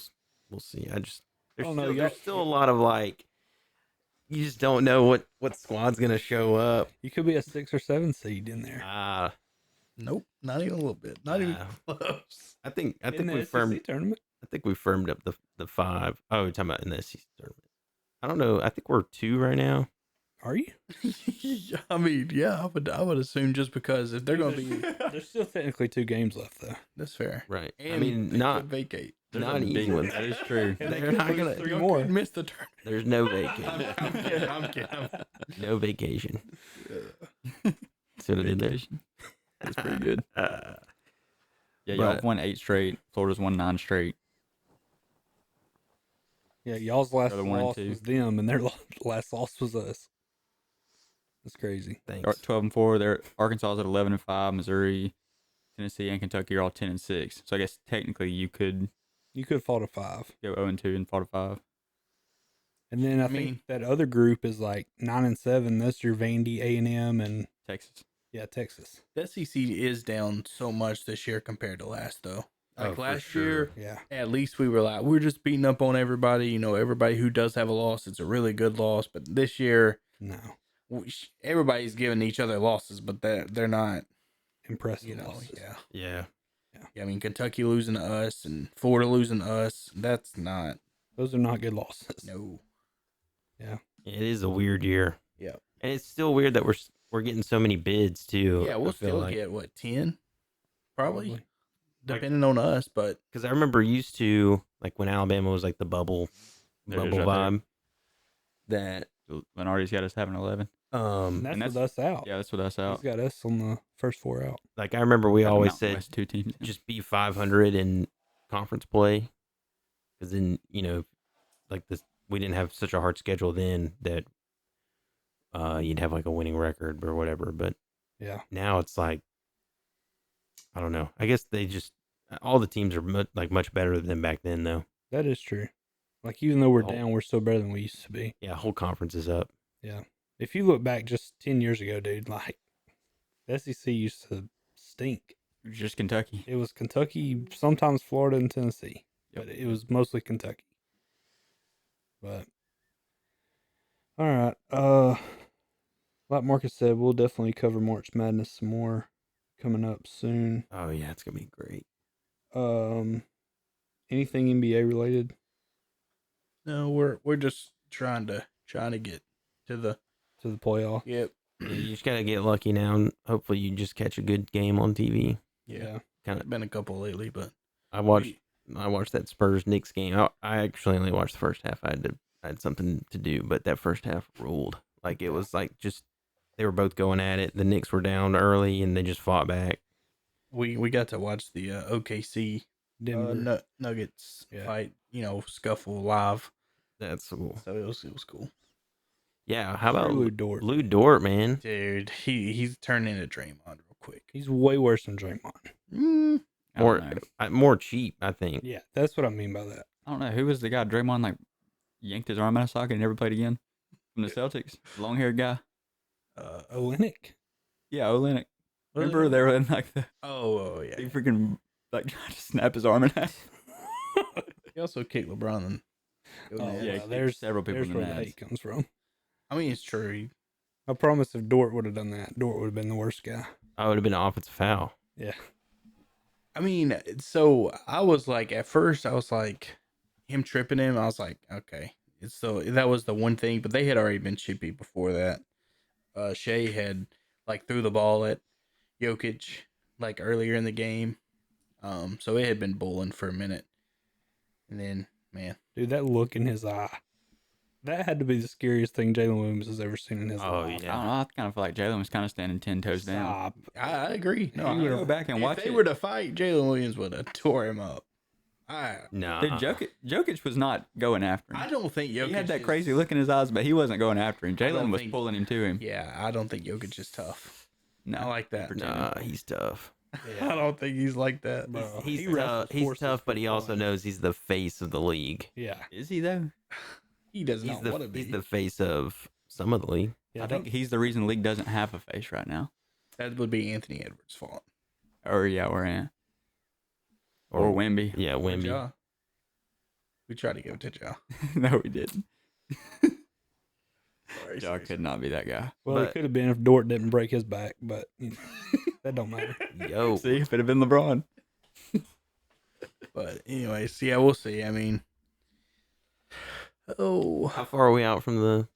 see. There's don't know, still, y'all- there's still a lot of like, you just don't know what squad's gonna show up. You could be a 6 or 7 seed in there. Nope, not even a little bit. Not even Nah. close. I think In the we SEC firmed. tournament. I think we firmed up the 5. Oh, you're talking about in the SEC tournament. I don't know. I think we're 2 right now. Are you? I mean, yeah, I would assume just because if they're gonna be, There's still technically 2 games left, though. that's fair. Right. And I mean, they not could vacate. not easy ones. That is true. And they They're could not lose gonna. 3 Y'all more. could miss the turn. There's no vacation. I'm kidding. I'm kidding. No vacation. See what I did there? Vacation. That's pretty good. Uh, Yeah, y'all But- won 8 straight. Florida's won 9 straight. Yeah, y'all's last Other 1 and loss 2. was them, and their last loss was us. That's crazy. They're thanks. 12-4. They're Arkansas's at 11-5. Missouri, Tennessee, and Kentucky are all 10-6. So I guess technically you could You could fall to 5. go 0-2 and fall to 5. And then I mean- think that other group is like 9 and 7. That's your Vandy, A&M, and Texas. yeah, Texas. The SEC is down so much this year compared to last, though. Like Oh, for last sure. year, Yeah. at least we were like, we're just beating up on everybody. You know, everybody who does have a loss, it's a really good loss. But this year, No. everybody's giving each other losses, but they're not. Impressive You know, losses. yeah. Yeah. Yeah, I mean, Kentucky losing to us and Florida losing to us. That's not Those are not good losses. no. It is a weird year. Yeah. And it's still weird that we're getting so many bids too. Yeah, we'll I feel still like. get what 10, probably depending on us. But Because I remember used to, like, when Alabama was like the bubble There it is vibe, right that Lenardi's got us having 11. And And that's with us out. Yeah, that's what us out. He's got us on the first 4 out. like I remember we Got the always Mountain said West 2 teams. just be 500 in conference play, because then like this, we didn't have such a hard schedule then that you'd have like a winning record or whatever. But Yeah. now it's like, I don't know. I guess all the teams are much better than back then though. That is true. Like, even though we're Oh. down, we're still better than we used to be. Yeah, whole conference is up. Yeah. If you look back just 10 years ago, dude, like the SEC used to stink. Just Kentucky. It was Kentucky, sometimes Florida and Tennessee, Yep. but it was mostly Kentucky. But all right, like Marcus said, we'll definitely cover March Madness some more coming up soon. Oh yeah, it's gonna be great. Anything NBA related No, we're just trying to get to the to the playoff? yep. Yeah, you just gotta get lucky now, and hopefully you just catch a good game on TV. Yeah. Kind of. Been a couple lately, but I watched that Spurs Knicks game. I actually only watched the first half. I had something to do, but that first half ruled. Like it was like just they were both going at it. The Knicks were down early and they just fought back. we got to watch the OKC Denver. Nuggets Yeah. fight, scuffle live. That's cool. So it was cool. Yeah, how about Lou Dort? Lou Dort, man? Dude, he's turned into Draymond real quick. He's way worse than Draymond. I don't know. More cheap, I think. Yeah, that's what I mean by that. I don't know. Who was the guy? Draymond like yanked his arm out of socket and never played again from the Celtics. Long haired guy. Olynyk. Yeah, Olynyk. Was Remember it? they were in like the Oh yeah. he freaking like tried to snap his arm in half. He also kicked LeBron and Oh, Yeah, yeah, kicked there's several people There's in the where the nuts. hate comes from. I mean, it's true. I promise if Dort would have done that, Dort would have been the worst guy. I would have been an offensive foul. Yeah. I mean, so I was like, at first, I was like, him tripping him. I was like, okay. So that was the one thing, but they had already been chippy before that. Shea had like threw the ball at Jokic like earlier in the game. So it had been bowling for a minute, and then man, Dude, that look in his eye. That had to be the scariest thing Jalen Williams has ever seen in his Oh, life. I don't know. I kind of feel like Jalen was kind of standing 10 toes down. Stop. I agree. No, You go back and watch if they it. were to fight, Jalen Williams would have tore him up. Nah. Dude, Jokic was not going after him. I don't think Jokic He had that is- crazy look in his eyes, but he wasn't going after him. I don't Jalen was think- pulling him to him. Yeah, I don't think Jokic is tough. No, I like that. Nah, he's tough. I don't think he's like that. Bro, He's he tough, wrestles he's horses tough, but for he also fun. knows he's the face of the league. Yeah. Is he though? He does He's not want to the be. he's the face of some of the league. Yeah, I think he's the reason the league doesn't have a face right now. That would be Anthony Edwards' fault. Or Wemby. Yeah, Or Wemby. Ja. We tried to give it to Ja. No, we didn't. Sorry, Ja sorry, could not be that guy. Well, it But- could have been if Dort didn't break his back, but that don't matter. Yo, See, if it had been LeBron. But anyways, yeah, we'll see. I mean, how far are we out from the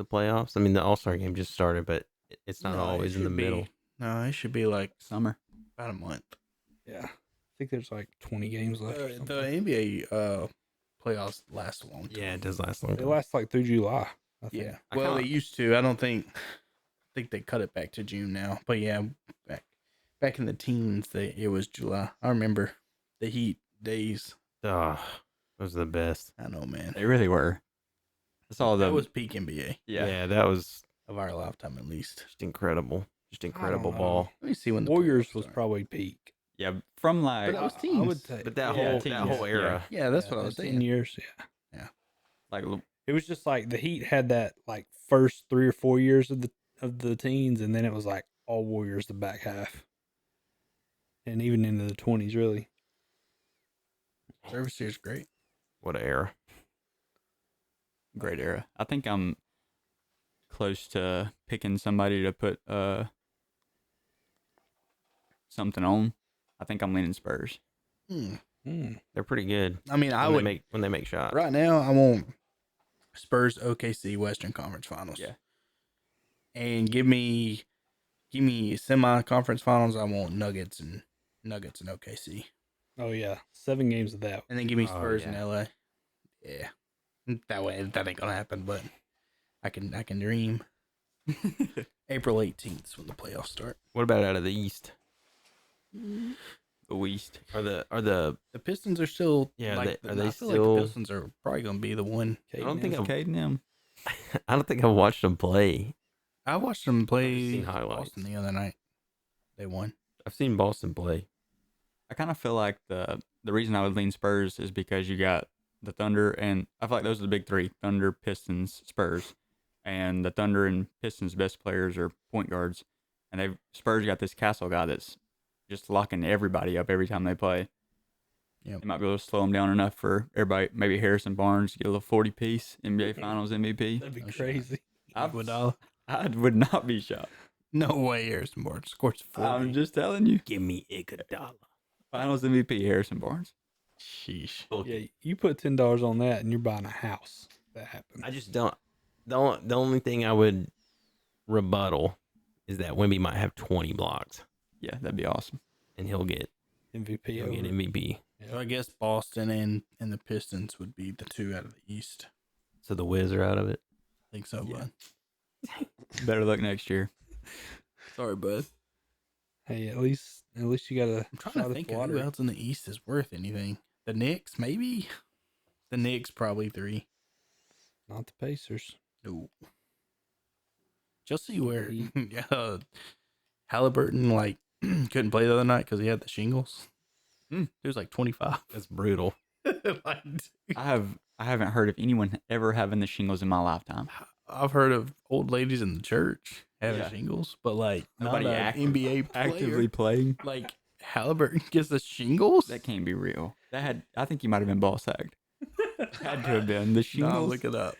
playoffs? I mean, the All-Star game just started, but it's not no, it always in the should be- middle. No, it should be like Summer. about a month. Yeah. I think there's like 20 games left. Or The something. NBA playoffs last a long time. Yeah, it does last long. They last like through July. I think. Yeah. I Well, kinda- they used to. I don't think. I think they cut it back to June now. But yeah, back in the teens, it was July. I remember the Heat days. Oh, those are the best. I know, man. They really were. That's all That was peak NBA yeah. That was of our lifetime, at least. just incredible. Just incredible know. ball. Let me see when the Warriors playoffs was start. probably peak. Yeah, from like But that was I teams. would say. But that Yeah, whole teams, that whole era. Yeah, that's Yeah, what I was that saying. 10 years. Yeah. like It was just like the Heat had that like first 3 or 4 years of the teens, and then it was like all Warriors the back half, and even into the 20s really. Service here's great. What an era. great era. I think I'm close to picking somebody to put something on. I think I'm leaning Spurs. They're pretty good. I mean, I when would they make shots. right now. I want Spurs OKC Western Conference Finals. Yeah. And give me semi-conference finals. I want Nuggets and OKC, Oh yeah, 7 games of that. and then give me Oh, Spurs yeah. and LA. Yeah, that way that ain't gonna happen, but I can dream. April 18th is when the playoffs start. What about out of the East? The West. Are the The Pistons are still Yeah, Like, are they I feel still- like the Pistons are probably gonna be the one. I don't think I've Caden him. I don't think I've watched them play. I watched them play seen highlights. Boston the other night. They won. I've seen Boston play. I kind of feel like the reason I would lean Spurs is because you got the Thunder, and I feel like those are the big three: Thunder, Pistons, Spurs. and the Thunder and Pistons' best players are point guards, and Spurs got this Castle guy that's just locking everybody up every time they play. Yep. They might be able to slow him down enough for everybody. Maybe Harrison Barnes get a little 40-piece NBA Finals MVP. That'd be No shot. crazy. Iguodala. I would not be shocked. No way, Harrison Barnes scores 40. I'm just telling you. Give me Iguodala. Finals MVP Harrison Barnes. Sheesh. Yeah, you put $10 on that, and you're buying a house. That happened. I just don't. The only thing I would rebuttal is that Wemby might have 20 blocks, Yeah, that'd be awesome. and he'll get MVP. Over. MVP. So I guess Boston and the Pistons would be the two out of the East. So the Wiz are out of it. I think so, Yeah. bud. Better luck next year. Sorry, bud. Hey, at least you got a I'm trying shot to at think the of who lottery. else in the East is worth anything. The Knicks, maybe? The Knicks, probably 3. Not the Pacers. No. Just see where Halliburton, like, couldn't play the other night because he had the shingles. It was like 25. That's brutal. Like, I haven't heard of anyone ever having the shingles in my lifetime. I've heard of old ladies in the church having Yeah. shingles, but like Nobody not an NBA player. Actively playing. Like Halliburton gets the shingles. That can't be real. I think you might have been ball sacked. Had to have been the shingles. No, look it up.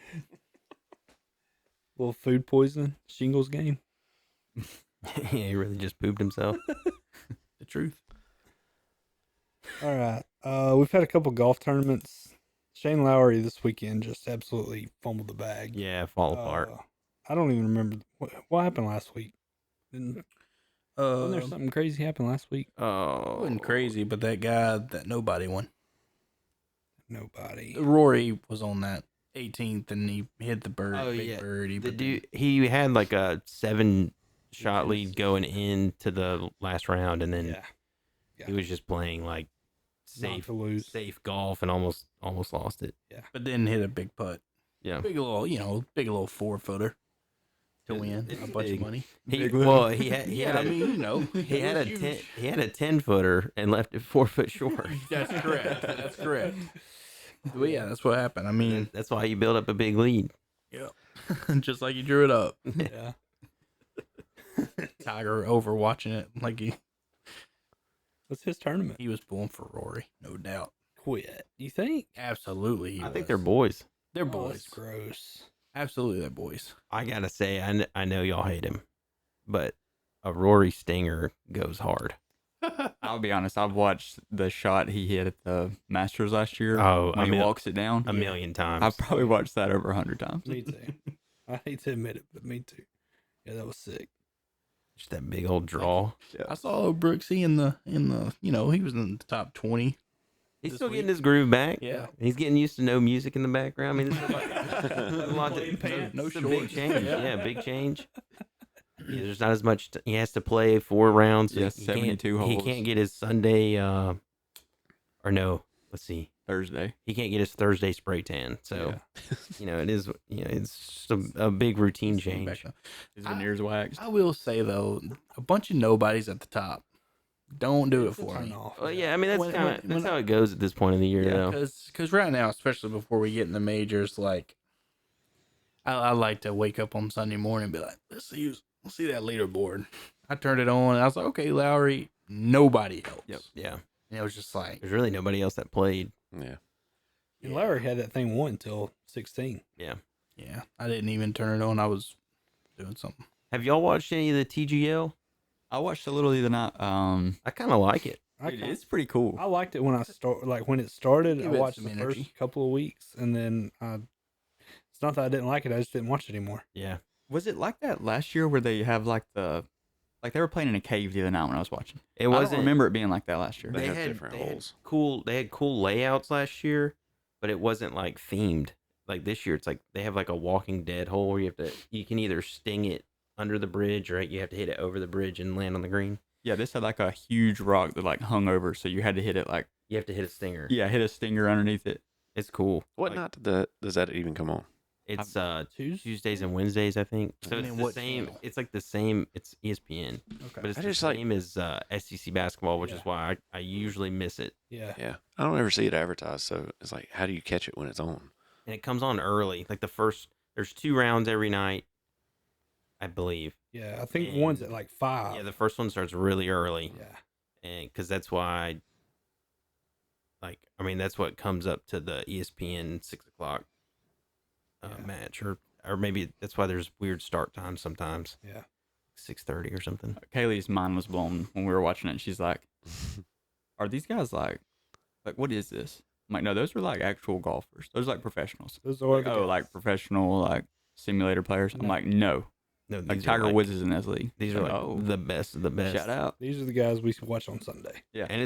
Little food poisoning. Shingles game. Yeah, he really just pooped himself. The truth. All right. We've had a couple golf tournaments. Shane Lowry this weekend just absolutely fumbled the bag. Yeah, fall apart. I don't even remember what happened last week. Wasn't there It something crazy happened last week? Oh, wasn't crazy, but that guy that nobody won. Nobody. Rory was on that 18th, and he hit the bird. Oh, big yeah. birdie. The but dude, he had like a 7-shot lead going into the last round, and then Yeah. he was just playing like Not to lose. safe golf, and almost lost it. but then hit a big putt. Yeah, Big little 4-footer to win it's a bunch big. of money. he had I mean, he had it was huge. he had a 10-footer and left it 4 foot short. That's correct. That's correct. Well, yeah, that's what happened. I mean, That's why you build up a big lead. yeah, just like you drew it up. Yeah. Tiger over watching it like What's his tournament? he was pulling for Rory, no doubt. Quit. You think? Absolutely, he I think was. they're boys. They're Oh, boys. that's gross. Absolutely, they're boys. I gotta say, I know y'all hate him, but a Rory stinger goes hard. I'll be honest. I've watched the shot he hit at the Masters last year. Oh, when he walks it down. A million times. I've probably watched that over 100 times. Me too. I hate to admit it, but me too. Yeah, that was sick. Just that big old draw. I saw Brooksy in the he was in the top 20. He's This still week? getting his groove back. Yeah. He's getting used to no music in the background. I mean, it's a lot to, Pants, no it's a big shorts. change. Yeah, big change. Yeah, there's not as much. He has to play 4 rounds. So Yeah, he 72 can't, He holes. can't get his Sunday. Or no, let's see. Thursday. He can't get his Thursday spray tan. So it is. It's just a big routine Back change. up. His veneers waxed. I will say though, a bunch of nobodies at the top. Don't do it for Turn me. off. Well, yeah, I mean that's When- kind of when- that's how it goes at this point of the year, though. Because right now, especially before we get in the majors, like I like to wake up on Sunday morning and be like, let's see that leaderboard. I turned it on and I was like, okay, Lowry, nobody else. Yep. Yeah, And it was just like, there's really nobody else that played. Yeah. And Lowry had that thing won until 16. Yeah. yeah, I didn't even turn it on. I was doing something. Have y'all watched any of the TGL? I watched a little the other night. I kind of like it. Dude, it's pretty cool. I liked it when when it started. Give I it watched some the energy. first couple of weeks, and then it's not that I didn't like it. I just didn't watch it anymore. Yeah. Was it like that last year where they have like they were playing in a cave the other night when I was watching? It I wasn't. don't remember it being like that last year. They have different holes. They had cool layouts last year, but it wasn't like themed. Like this year, it's like they have like a Walking Dead hole where you can either sting it under the bridge or you have to hit it over the bridge and land on the green. Yeah, this had like a huge rock that like hung over, so you had to hit it like You have to hit a stinger. hit a stinger underneath it. It's cool. What Like, not does that even come on? It's Tuesdays? Tuesdays and Wednesdays, I think. So I it's mean, the what same. channel? It's like the same. It's ESPN, Okay. but it's I the just like- same as SEC basketball, which Yeah. is why I usually miss it. Yeah. Yeah. I don't ever see it advertised, so it's like, how do you catch it when it's on? And it comes on early. Like the first There's 2 rounds every night, I believe. Yeah, I think And- one's at like 5. Yeah, the first one starts really early, Yeah. and because that's why, like, I mean, that's what comes up to the ESPN 6 o'clock Yeah. match, or maybe that's why there's weird start times sometimes, Yeah. 6:30 or something. Kaylee's mind was blown when we were watching it. She's like, "Are these guys like what is this?" I'm like, "No, those are like actual golfers. Those are like professionals. Those are Like, the oh, guys. like professional like simulator players." I'm No. like, "No, No, like these are Tiger Woods is in this league. These are Like, like oh, the best of the best. shout out. These are the guys we watch on Sunday. Yeah, And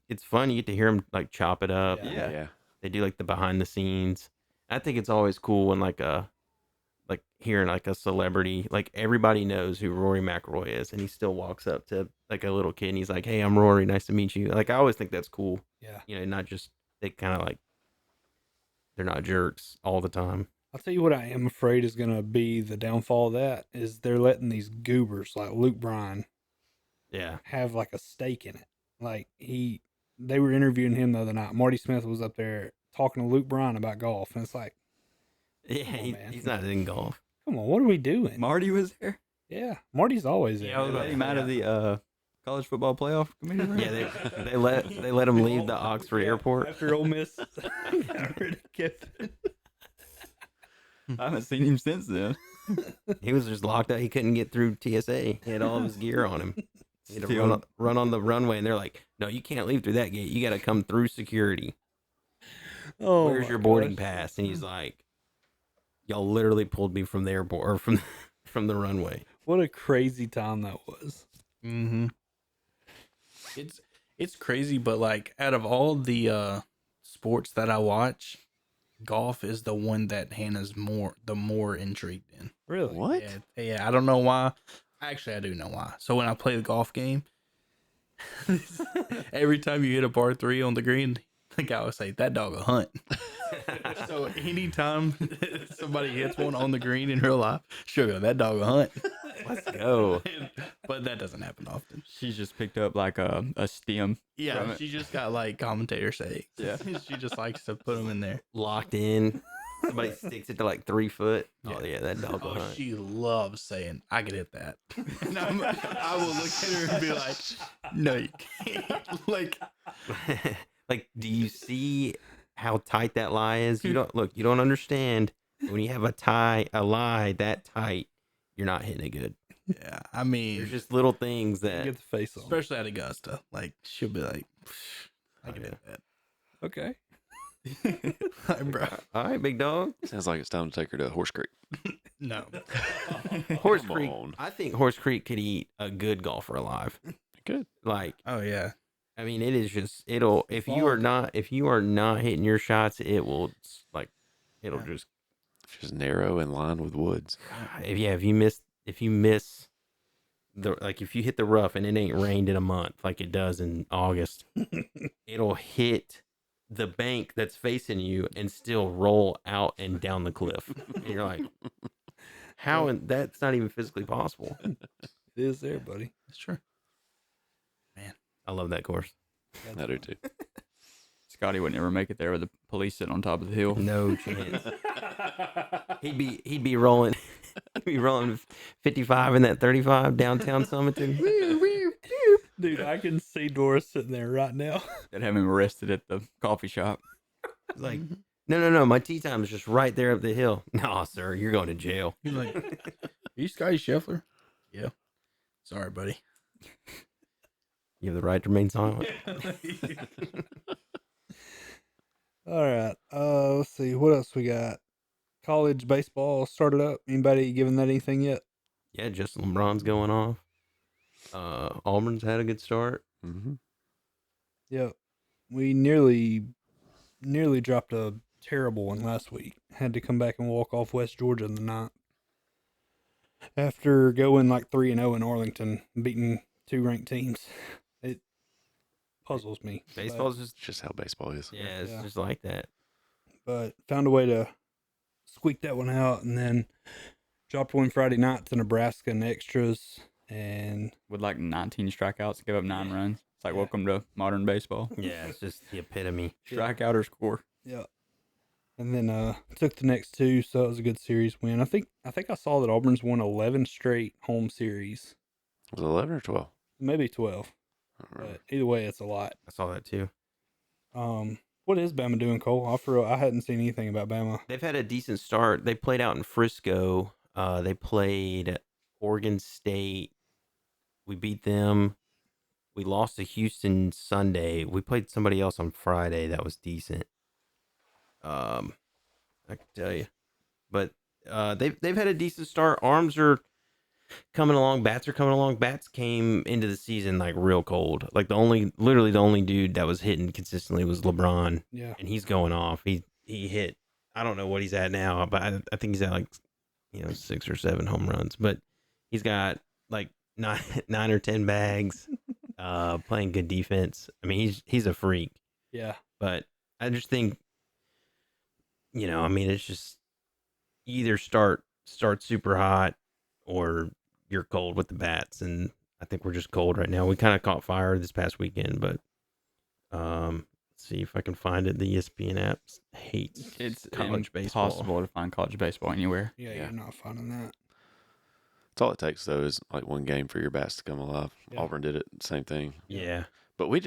it's fun. You get to hear them like chop it up. Yeah. Yeah. They do like the behind the scenes. I think it's always cool when like hearing like a celebrity, like everybody knows who Rory McIlroy is, and he still walks up to like a little kid and he's like, "Hey, I'm Rory. Nice to meet you." Like I always think that's cool. Yeah. You know, not just they kind of like they're not jerks all the time. I'll tell you what I am afraid is going to be the downfall of that is they're letting these goobers like Luke Bryan Yeah. have like a stake in it. Like they were interviewing him the other night. Marty Smith was up there talking to Luke Bryan about golf, and it's like, Yeah, on, man. he's not in golf. come on, what are we doing? Marty was there. Yeah, Marty's always there. Yeah, I was They about let to him say out of the college football playoff committee. Right? Yeah, they let him leave the Oxford airport. After Ole Miss got rid of Kiffin. I haven't seen him since then. He was just locked up. He couldn't get through TSA. He had all of his gear on him. He had to Still- run on the runway, and they're like, "No, you can't leave through that gate. You got to come through security. Oh, Where's my your boarding gosh. pass?" And he's like, "Y'all literally pulled me from the airport or from the runway." What a crazy time that was. Mm-hmm. It's crazy, but like out of all the sports that I watch, golf is the one that Hannah's the more intrigued in. Really? What? Yeah, I don't know why. Actually, I do know why. So when I play the golf game, every time you hit a par 3 on the green, the guy would say, "That dog will hunt." So anytime somebody hits one on the green in real life, she'll go, "That dog will hunt." Let's go. But that doesn't happen often. She's just picked up like a stem. Yeah, From it. she just got like commentator sakes. Yeah. She just likes to put them in there. Locked in. Somebody sticks it to like 3 foot. Oh yeah, that dog will Oh, hunt. she loves saying, "I could hit that." And I will look at her and be like, "No, you can't." Like, Like, do you see how tight that lie is? You don't understand. When you have a lie that tight, you're not hitting it good. yeah, I mean, There's just little things that Get the face on. especially at Augusta, like she'll be like, "I could hit that." Okay. Like, bro, all right, big dog. Sounds like it's time to take her to Horse Creek. no. Horse Come Creek. on. I think Horse Creek could eat a good golfer alive. Good. Like, Oh yeah, I mean, it is just if you are not hitting your shots, it'll just Just narrow and lined with woods. if you miss if you hit the rough and it ain't rained in a month like it does in August, it'll hit the bank that's facing you and still roll out and down the cliff. And you're like, how? And that's not even physically possible. It is there, buddy. that's true. I love that course. I do too. Scotty would never make it there with the police sitting on top of the hill. No chance. He'd be rolling. He'd be rolling 55 in that 35 downtown Summerton. Dude, I can see Doris sitting there right now. They'd have him arrested at the coffee shop. Like, no. My tee time is just right there up the hill. No, sir, you're going to jail. He's like, "Are you Scotty Scheffler?" Yeah. Sorry, buddy. You have the right to remain silent. All right. Let's see. What else we got? College baseball started up. Anybody giving that anything yet? Yeah, just LeBron's going off. Auburn's had a good start. Mm-hmm. Yep. We nearly dropped a terrible one last week. Had to come back and walk off West Georgia in the ninth. After going like 3-0 in Arlington, beating 2 ranked teams. It puzzles me. Baseball's just It's just how baseball is. yeah, it's Yeah. just like that. But found a way to squeak that one out, and then dropped one Friday night to Nebraska in extras, and With like 19 strikeouts, give up 9 runs. It's like, Yeah. welcome to modern baseball. Yeah, it's just the epitome. Strikeout or score. yeah. and then took the next two, so it was a good series win. I think I saw that Auburn's won 11 straight home series, Was it 11 or 12? maybe 12, I don't remember. but either way, it's a lot. I saw that too. What is Bama doing, Cole? I hadn't seen anything about Bama. They've had a decent start. They played out in Frisco. They played Oregon State. We beat them. We lost to Houston Sunday. We played somebody else on Friday that was decent. I can tell you, but they've had a decent start. Arms are coming along. Bats are coming along. Bats came into the season like real cold. Like literally the only dude that was hitting consistently was LeBron, Yeah, and he's going off. He hit. I don't know what he's at now, but I think he's at like 6 or 7 home runs. But he's got like nine or 10 bags. Playing good defense. I mean, he's a freak. yeah. But I just think, I mean, it's just either start super hot or you're cold with the bats, and I think we're just cold right now. We kind of caught fire this past weekend, but let's see if I can find it. The ESPN app hates It's college baseball. impossible to find college baseball anywhere. Yeah, Yeah. you're not finding that. That's all it takes, though, is like one game for your bats to come alive. Yeah. Auburn did it, same thing. Yeah, But we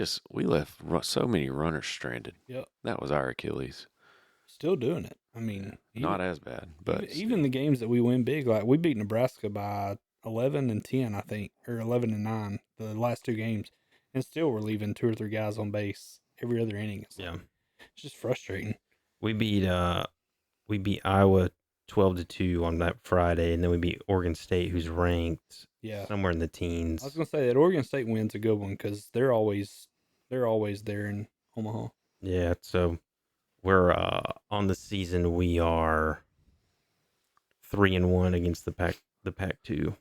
left so many runners stranded. Yep. That was our Achilles. Still doing it. I mean, Not as bad, but even the games that we win big, like we beat Nebraska by 11 and 10, I think, or 11 and 9, the last two games, and still we're leaving 2 or 3 guys on base every other inning. It's yeah. it's just frustrating. We beat Iowa 12-2 on that Friday, and then we beat Oregon State, who's ranked Yeah, somewhere in the teens. I was gonna say that Oregon State win's a good one because they're always there in Omaha. Yeah, so we're on the season. We are 3-1 against the Pac-2.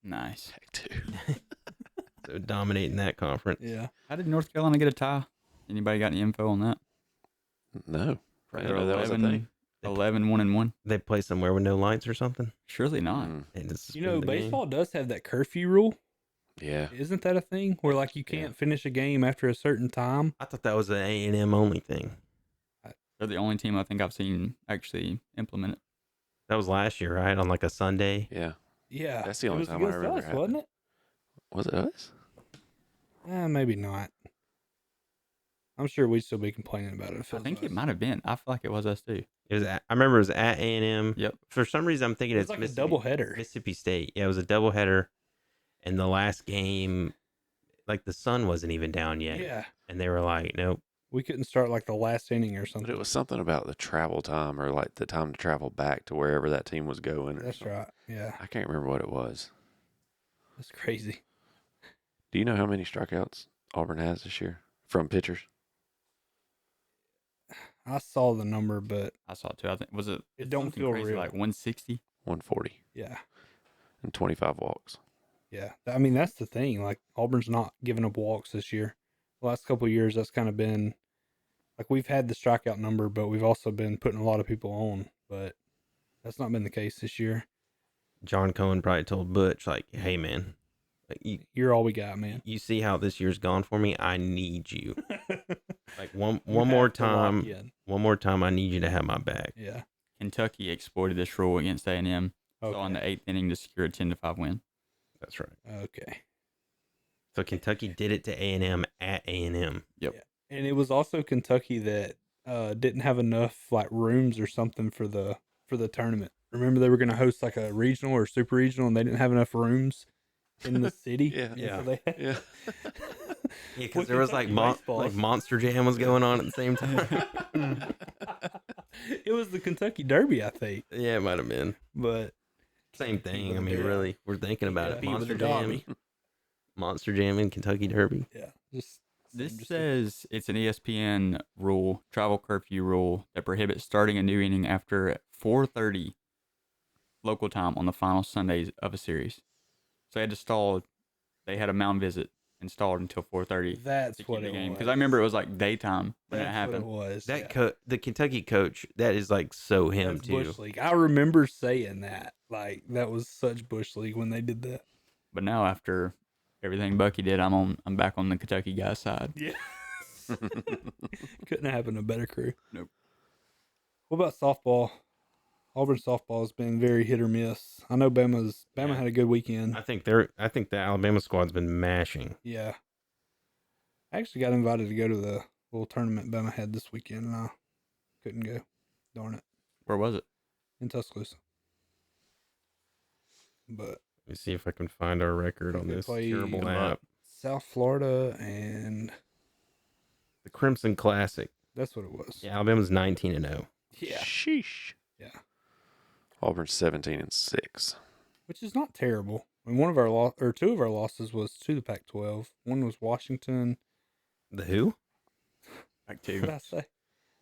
Nice. heck, too. So dominating that conference. Yeah, How did North Carolina get a tie? Anybody got any info on that? No. I They're didn't know that was a thing. 11-1-1. They play somewhere with no lights or something. Surely not. Mm, And it's you know, the game. baseball does have that curfew rule. yeah. Isn't that a thing where like you can't finish a game after a certain time? I thought that was an A&M only thing. They're the only team I think I've seen actually implement it. That was last year, right? On like a Sunday. Yeah. Yeah, That's the it only was time I against remember us, it wasn't it? Was it us? Maybe not. I'm sure we'd still be complaining about it. If I was think us. it might have been. I feel like it was us too. It was. I remember it was at A&M. Yep. For some reason, I'm thinking It was it's like a Mississippi, double header. Mississippi State. Yeah, it was a double header, and the last game, like the sun wasn't even down yet. Yeah, And they were like, nope. we couldn't start like the last inning or But something. it was something about the travel time or like the time to travel back to wherever that team was going. Or That's something. right. Yeah, I can't remember what it was. that's crazy. Do you know how many strikeouts Auburn has this year from pitchers? I saw the number, but I saw it too. I think was it. it don't something feel crazy, real. like 160. 140 Yeah, and 25 walks. yeah. I mean, that's the thing. Like Auburn's not giving up walks this year. The last couple of years, that's kind of been like we've had the strikeout number, but we've also been putting a lot of people on. But that's not been the case this year. John Cohen probably told Butch, like, hey, man, like, You're all we got, man. you see how this year's gone for me? I need you. Like, one You more have to lock time. in. One more time, I need you to have my back. Yeah. Kentucky exploited this rule against A&M. Okay. So in the 8th inning to secure a 10-5 win. That's right. Okay. So Kentucky did it to A&M at A&M. And it was also Kentucky that didn't have enough like rooms or something for the tournament. Remember they were going to host like a regional or super regional, and they didn't have enough rooms in the city. Yeah. And so they had- Yeah. Yeah, because With there was like Kentucky baseball. like Monster Jam was going on at the same time. it was the Kentucky Derby, I think. Yeah, it might have been. But Same thing. I with mean, the- really, we're thinking about it. Beat with Monster the Jam, Derby. Monster Jam and Kentucky Derby. yeah, just This just says it's an ESPN rule, travel curfew rule, that prohibits starting a new inning after 4:30 local time on the final Sundays of a series. So they had to stall. They had a mound visit installed until 4:30 that's to keep what the it game. was. Because I remember it was like daytime when That's it happened. What it was. That yeah. the Kentucky coach, that is like so him That's too. Bush League. I remember saying that. Like that was such Bush League when they did that. But now after everything Bucky did, I'm back on the Kentucky guy's side. Yeah. Couldn't happen to a better crew. What about softball? Auburn softball has been very hit or miss. I know Bama Yeah. had a good weekend. I think the Alabama squad's been mashing. Yeah. I actually got invited to go to the little tournament Bama had this weekend, and I couldn't go. Darn it. Where was it? In Tuscaloosa. But Let me see if I can find our record I on think they this played terrible them map. South Florida, and The Crimson Classic. that's what it was. Yeah, Alabama's 19-0. Yeah. Sheesh. Yeah. Auburn's 17-6. Which is not terrible. I mean, two of our losses was to the Pac-12. One was Washington. The who? Like What did two. I say?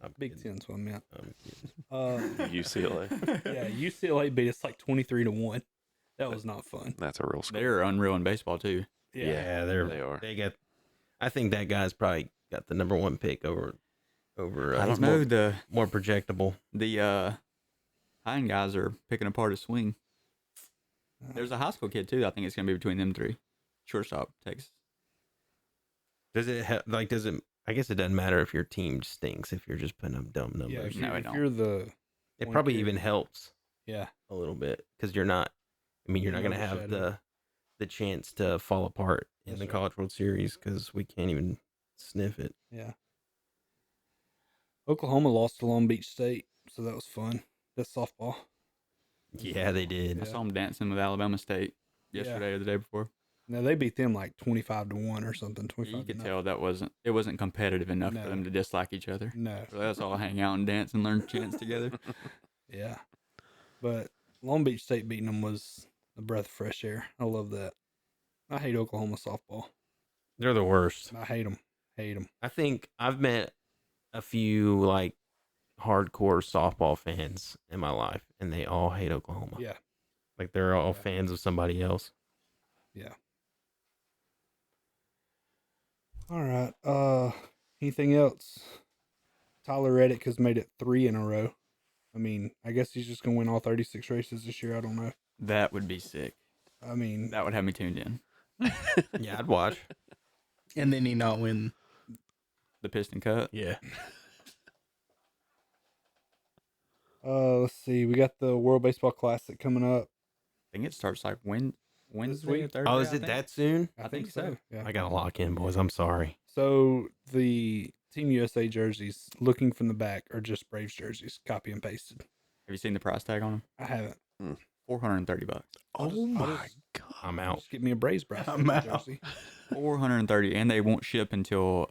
I'm Big kidding. Ten's what I meant. I'm kidding. UCLA. Yeah, UCLA beat us like 23-1. That was not fun. That's a real score. They're unreal in baseball too. Yeah, They are. They got. I think that guy's probably got the number one pick over. I he's don't know. more projectable. The Hind guys are picking apart his swing. There's a high school kid too. I think it's gonna be between them three. Shortstop Texas. Does it does it? I guess it doesn't matter if your team stinks if you're just putting up dumb Yeah, numbers. No, if it you're the It one probably kid. even helps Yeah. a little bit because you're not. I mean, you're not Being going to have overshadowed. the chance to fall apart in That's the right. College World Series because we can't even sniff it. Yeah. Oklahoma lost to Long Beach State, so that was fun. That's softball. Yeah, they did. I Yeah. saw him dancing with Alabama State yesterday or the day before. Now they beat them like 25-1 or something. 25 You could to tell that it wasn't competitive enough No. for them to dislike each other. No. So let's all hang out and dance and learn chants together. Yeah. But Long Beach State beating them was a breath of fresh air. I love that. I hate Oklahoma softball. They're the worst. I hate them. Hate them. I think I've met a few like hardcore softball fans in my life, and they all hate Oklahoma. Yeah. Like they're all Yeah. fans of somebody else. Yeah. All right. Anything else? Tyler Reddick has made it 3 in a row. I mean, I guess he's just gonna win all 36 races this year. I don't know. That would be sick. I mean, That would have me tuned in. Yeah, I'd watch. And then he not win. The Piston Cup. Yeah. let's see. We got the World Baseball Classic coming up. I think it starts like Wednesday week? or Thursday. Oh, is I it think. that soon? I think so. Yeah. I gotta lock in, boys. I'm sorry. So the Team USA jerseys, looking from the back, are just Braves jerseys, copy and pasted. Have you seen the price tag on them? I haven't. $430. Oh my god. I'm out. Just give me a Braves bracelet I'm out. jersey. 430, and they won't ship until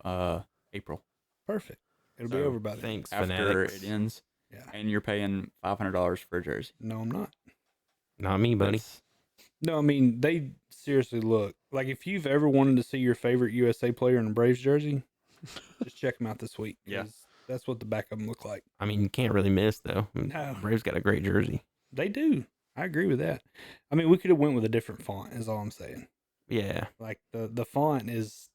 April Perfect. It'll be So, over by then. Thanks, after fanatics. it ends, Yeah. and you're paying $500 for a jersey. No, I'm not. Not me, buddy. That's- No, I mean, they seriously look. Like, if you've ever wanted to see your favorite USA player in a Braves jersey, just check them out this week. Yeah. 'cause that's what the back of them look like. I mean, you can't really miss though. No. Braves got a great jersey. They do. I agree with that. I mean, we could have went with a different font, is all I'm saying. Yeah, Like, the font is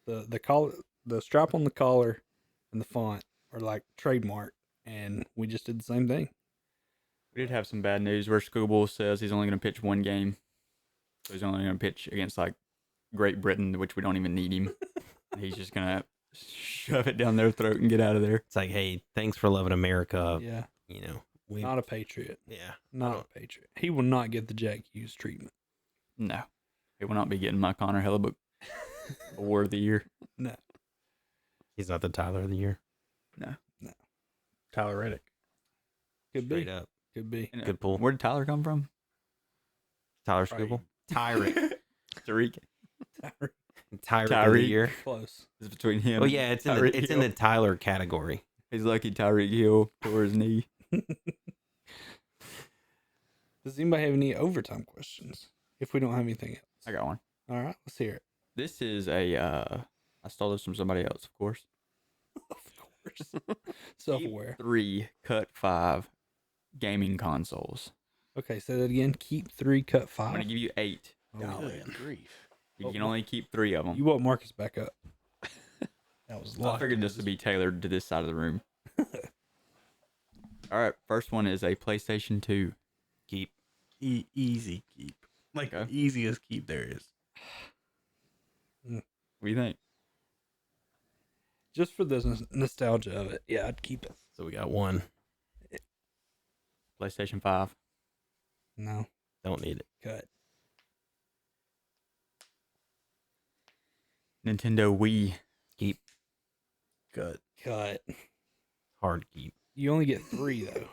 the collar, the stripe on the collar and the font are like trademark, and we just did the same thing. We did have some bad news where Schoolboy says he's only going to pitch one game. So he's only going to pitch against like Great Britain, which we don't even need him. He's just going to shove it down their throat and get out of there. it's like, hey, thanks for loving America. Yeah. You know, we Not a patriot. yeah. Not a patriot. He will not get the Jack Hughes treatment. No, he will not be getting my Connor Hellebuck Award of the Year. No. He's not the Tyler of the year. Tyler Reddick. Could Straight be. up, Could be. And, good pull. Where did Tyler come from? Tyler Probably- Scribble, Tariq. Tyler of the Tyreek. year. Close. It's between him. Oh yeah, it's in Tyreek it's in Hill. the Tyler category. He's lucky Tyreek Hill tore his knee. Does anybody have any overtime questions? If we don't have anything else. I got one. All right, let's hear it. This is a. I stole this from somebody else, of course. Of course. Self-aware. 3 cut 5 gaming consoles. Okay, say that again. Keep 3, cut I'm 5. going to give you 8. Oh, Golly man. grief. You can only keep 3 of them. You want Marcus back up. That was I locked. figured this would be tailored to this side of the room. All right, first one is a PlayStation 2. Keep. Easy keep. Like Okay. easiest keep there is. What do you think? Just for the nostalgia of it. Yeah, I'd keep it. So we got one. PlayStation 5. No, Don't need it. cut. Nintendo Wii. Keep. Good. Cut. Hard keep. You only get 3 though.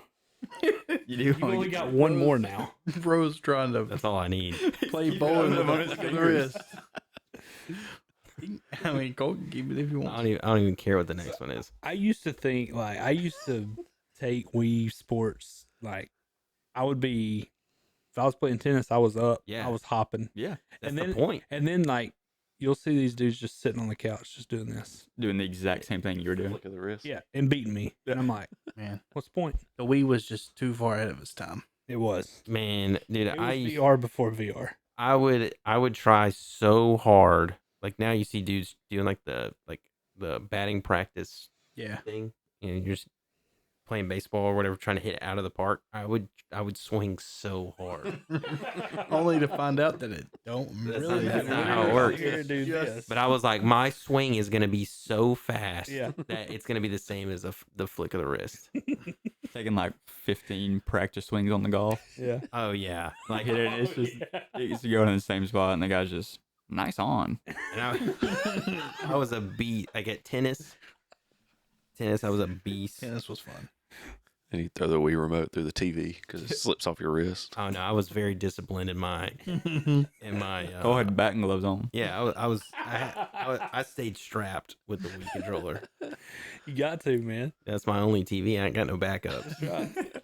You do You've only got one more now. Bro's trying to That's all I need. play bowling with a flick of the wrist. I mean, Cole can keep it if you I want. don't even care what the next one is. I used to think like I used to take Wii Sports like I would be if I was playing tennis, I was up. Yeah. I was hopping. Yeah. That's And then- the point. And then like you'll see these dudes just sitting on the couch just doing this. Doing the exact same thing you were doing. Flick of the wrist. Yeah. And beating me. And I'm like, Man, what's the point? the Wii was just too far ahead of its time. It was. Man, dude, It was VR before VR. I would try so hard. Like now you see dudes doing like the batting practice Yeah. thing. You're just playing baseball or whatever, trying to hit it out of the park. I would swing so hard. Only to find out that it don't That's really. not- that's matter. not how it works. Here, do Just- this. But I was like, my swing is gonna be so fast Yeah. that it's gonna be the same as the flick of the wrist. Taking like 15 practice swings on the golf. Yeah. Oh yeah, like Hit it. It's just it used to go in the same spot, and the guy's just nice on. and I was a beast. Like at tennis, I was a beast. Tennis was fun. And you throw the Wii remote through the TV because it slips off your wrist. Oh no, I was very disciplined in my Go ahead, batting gloves on. Yeah, I stayed strapped with the Wii controller. You got to, man. That's my only TV. I ain't got no backups.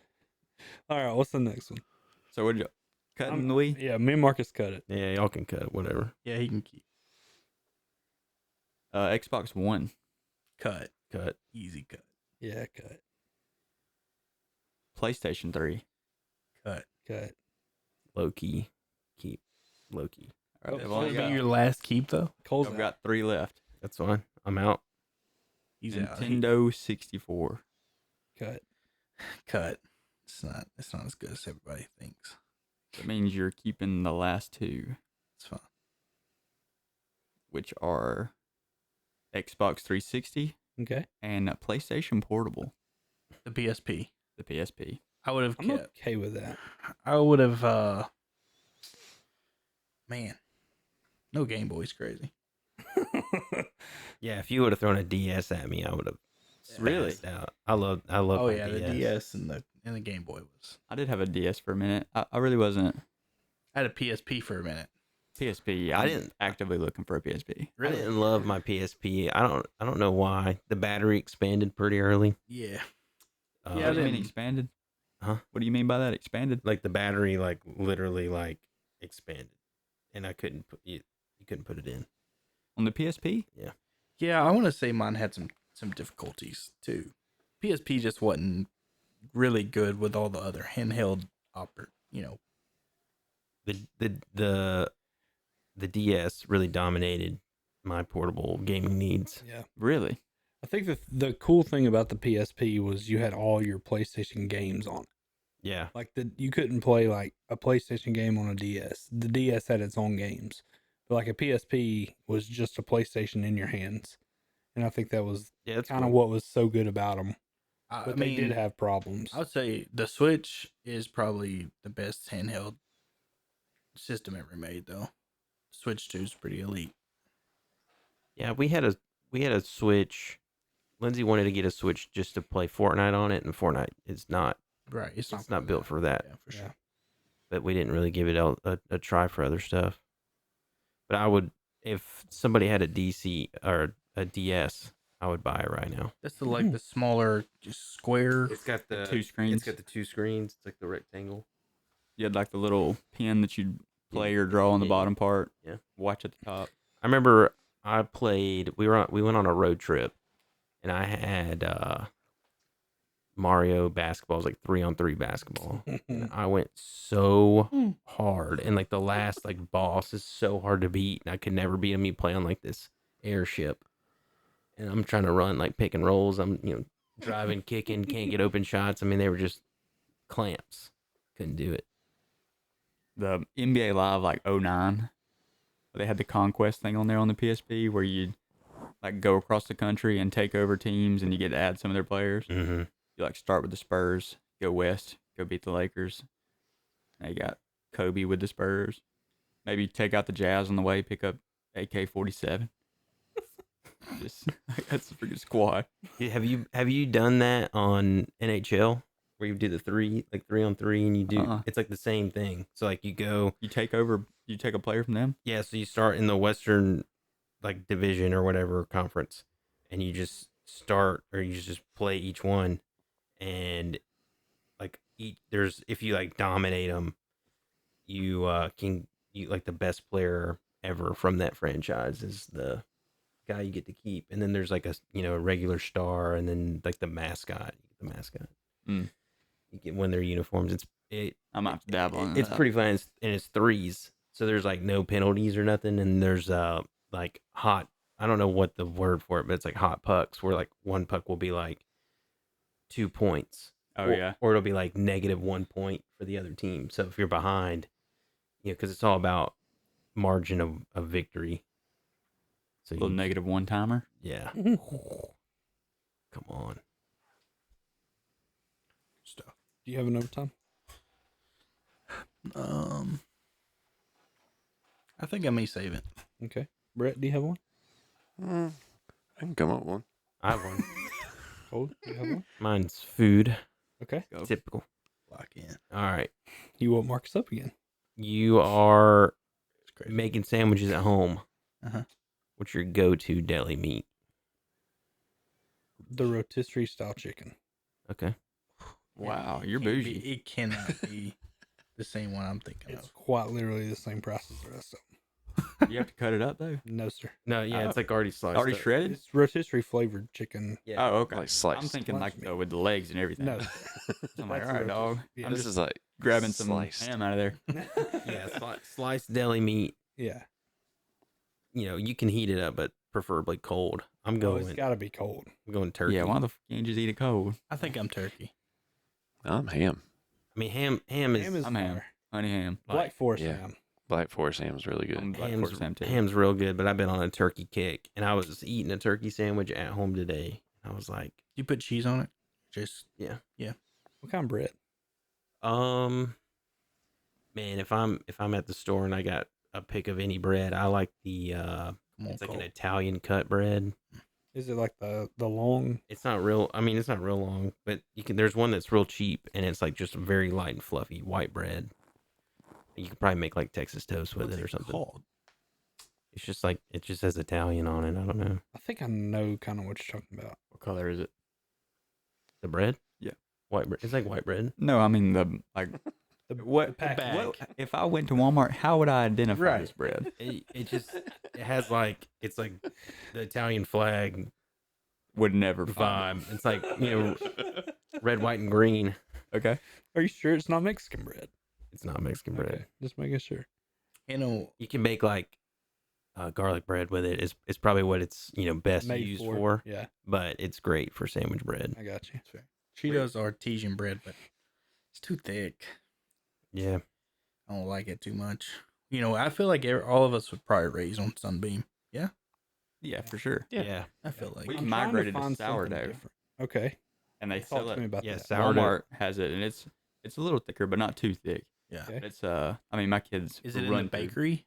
All right, what's the next one? So what did you cutting the Wii? Yeah, me and Marcus cut it. Yeah, y'all can cut it, whatever. Yeah, he can keep Xbox One. cut. Cut. Easy cut. Yeah, cut. PlayStation 3. Cut. Cut. Low key. Keep. Low key. All right, Oh, I've Will only it got, be your last keep though? Cole's I've out. got 3 left. That's fine. I'm out. He's out. Nintendo 64. Cut. Cut. It's not as good as everybody thinks. That means you're keeping the last 2, It's fine. which are Xbox 360 Okay. and PlayStation Portable, The PSP. the PSP. I would have I'm kept. okay with that. I would have. Man, no Game Boy's crazy. Yeah, if you would have thrown a DS at me, I would have Really? spazzed out. I love Oh my yeah, the DS and the Game Boy was. I did have a DS for a minute. I really wasn't I had a PSP for a minute. PSP. I didn't actively looking for a PSP. I didn't love my PSP. I don't know why. The battery expanded pretty early. Yeah. Uh, Yeah, What do you mean didn't- expanded? Huh? What do you mean by that? Expanded? like the battery like literally like expanded, and I couldn't put you couldn't put it in. On the PSP? Yeah, I want to say mine had some difficulties too. PSP just wasn't really good with all the other handheld The DS really dominated my portable gaming needs. Yeah. Really? I think the cool thing about the PSP was you had all your PlayStation games on it. Yeah, Like you couldn't play like a PlayStation game on a DS. The DS had its own games. But like a PSP was just a PlayStation in your hands. And I think that was yeah, that's kind of cool. what was so good about them. I But mean, they did have problems. I would say the Switch is probably the best handheld system ever made, though. Switch 2 is pretty elite. Yeah, we had a Switch. Lindsay wanted to get a Switch just to play Fortnite on it, and Fortnite is not Right. it's not built for that. Yeah, for sure. Yeah. But we didn't really give it a try for other stuff. But I would, if somebody had a DC or a DS, I would buy it right now. That's the smaller just square. It's got the 2 screens. It's got the 2 screens. It's like the rectangle. You had like the little pin that you'd play or draw on the Yeah. bottom part. Yeah. Watch at the top. I remember I played. We went on a road trip, and I had Mario basketball. It was like 3-on-3 basketball. And I went so hard, and like the last like boss is so hard to beat, and I could never beat him. He play on like this airship, and I'm trying to run like pick and rolls. I'm driving, kicking, can't get open shots. I mean, they were just clamps. Couldn't do it. The NBA Live like 09. They had the Conquest thing on there on the PSP where you'd like go across the country and take over teams and you get to add some of their players. Mm-hmm. You like start with the Spurs, go west, go beat the Lakers. They got Kobe with the Spurs. Maybe take out the Jazz on the way, pick up AK-47. Just that's a freaking squad. Have you done that on NHL where you do the 3-on-3, and you do it's like the same thing. So like you take a player from them. Yeah, so you start in the Western like division or whatever conference, and you just start or you just play each one, and like there's if you like dominate them, you like the best player ever from that franchise is the guy you get to keep, and then there's like a regular star, and then like the mascot. Mm. You get when their uniforms. I'm not dabbling. It's pretty fun, and it's threes, so there's like no penalties or nothing, and there's like hot. I don't know what the word for it, but it's like hot pucks, where like one puck will be like 2 points. Oh yeah, or it'll be like -1 point for the other team. So if you're behind, because it's all about margin of victory. So little -1 timer. Yeah. Come on. Stuff. Do you have an overtime? I think I may save it. Okay. Brett, do you have one? I can come up with one. I have one. Cole, do you have one? Mine's food. Okay. Go. Typical. Lock in. All right. You won't mark us up again. You are It's crazy. making sandwiches at home. Uh-huh. What's your go-to deli meat? The rotisserie style chicken. Okay. Wow, you're Can't bougie. It cannot be the same one I'm thinking It's of. quite literally the same price as the rest of them. You have to cut it up though. No, sir. No, yeah, Oh. it's like already sliced. Already up. shredded. It's rotisserie flavored chicken. Yeah. Oh, okay. Like sliced. I'm thinking like Sliced meat. with the legs and everything. No. I'm like, That's all right, rotisserie. dog. Yeah. I'm This just is like grabbing some sliced. ham out of there. Yeah, sliced deli meat. Yeah. You can heat it up, but preferably cold. I'm Oh, going. it's got to be cold. I'm going turkey. Yeah, why the f can't you just eat it cold? I think I'm turkey. I'm ham. I mean, ham is, Ham is I'm ham. fire. Honey ham. Black Forest Yeah. ham. Black Forest ham's really good. I'm Black ham's, Forest ham too. ham's real good, but I've been on a turkey kick, and I was eating a turkey sandwich at home today. I was like, You put cheese on it? Just What kind of bread? man, if I'm at the store and I got a pick of any bread, I like the come on, it's like Cole. an Italian cut bread. Is it like the long? It's not real. I mean, it's not real long, but there's one that's real cheap, and it's like just very light and fluffy white bread. You could probably make like Texas toast with What's it or something. called? It's just like it just says Italian on it. I don't know I think I know kind of what you're talking about. What color is it? the bread. Yeah. White bread. It's like white bread. No, I mean the like. The What, package. what if I went to Walmart? How would I identify Right. this bread? It has like it's like the Italian flag Would never find vibe. It's like red, white, and green. it. Okay. Are you sure it's not Mexican bread? It's not Mexican bread. Okay, just making sure. You can make like garlic bread with it. It's probably what it's best Made used for, Yeah, but it's great for sandwich bread. I got you. Cheetos are artesian bread, but it's too thick. Yeah, I don't like it too much. I feel like all of us would probably raise on Sunbeam. Yeah, for sure. yeah. I feel like We I'm trying migrated to find something sourdough. different. Okay, And they talk sell to me it. about Yeah, that. sourdough. Walmart has it, and it's a little thicker, but not too thick. yeah. Okay. It's I mean, my kids Is it in run the through- bakery?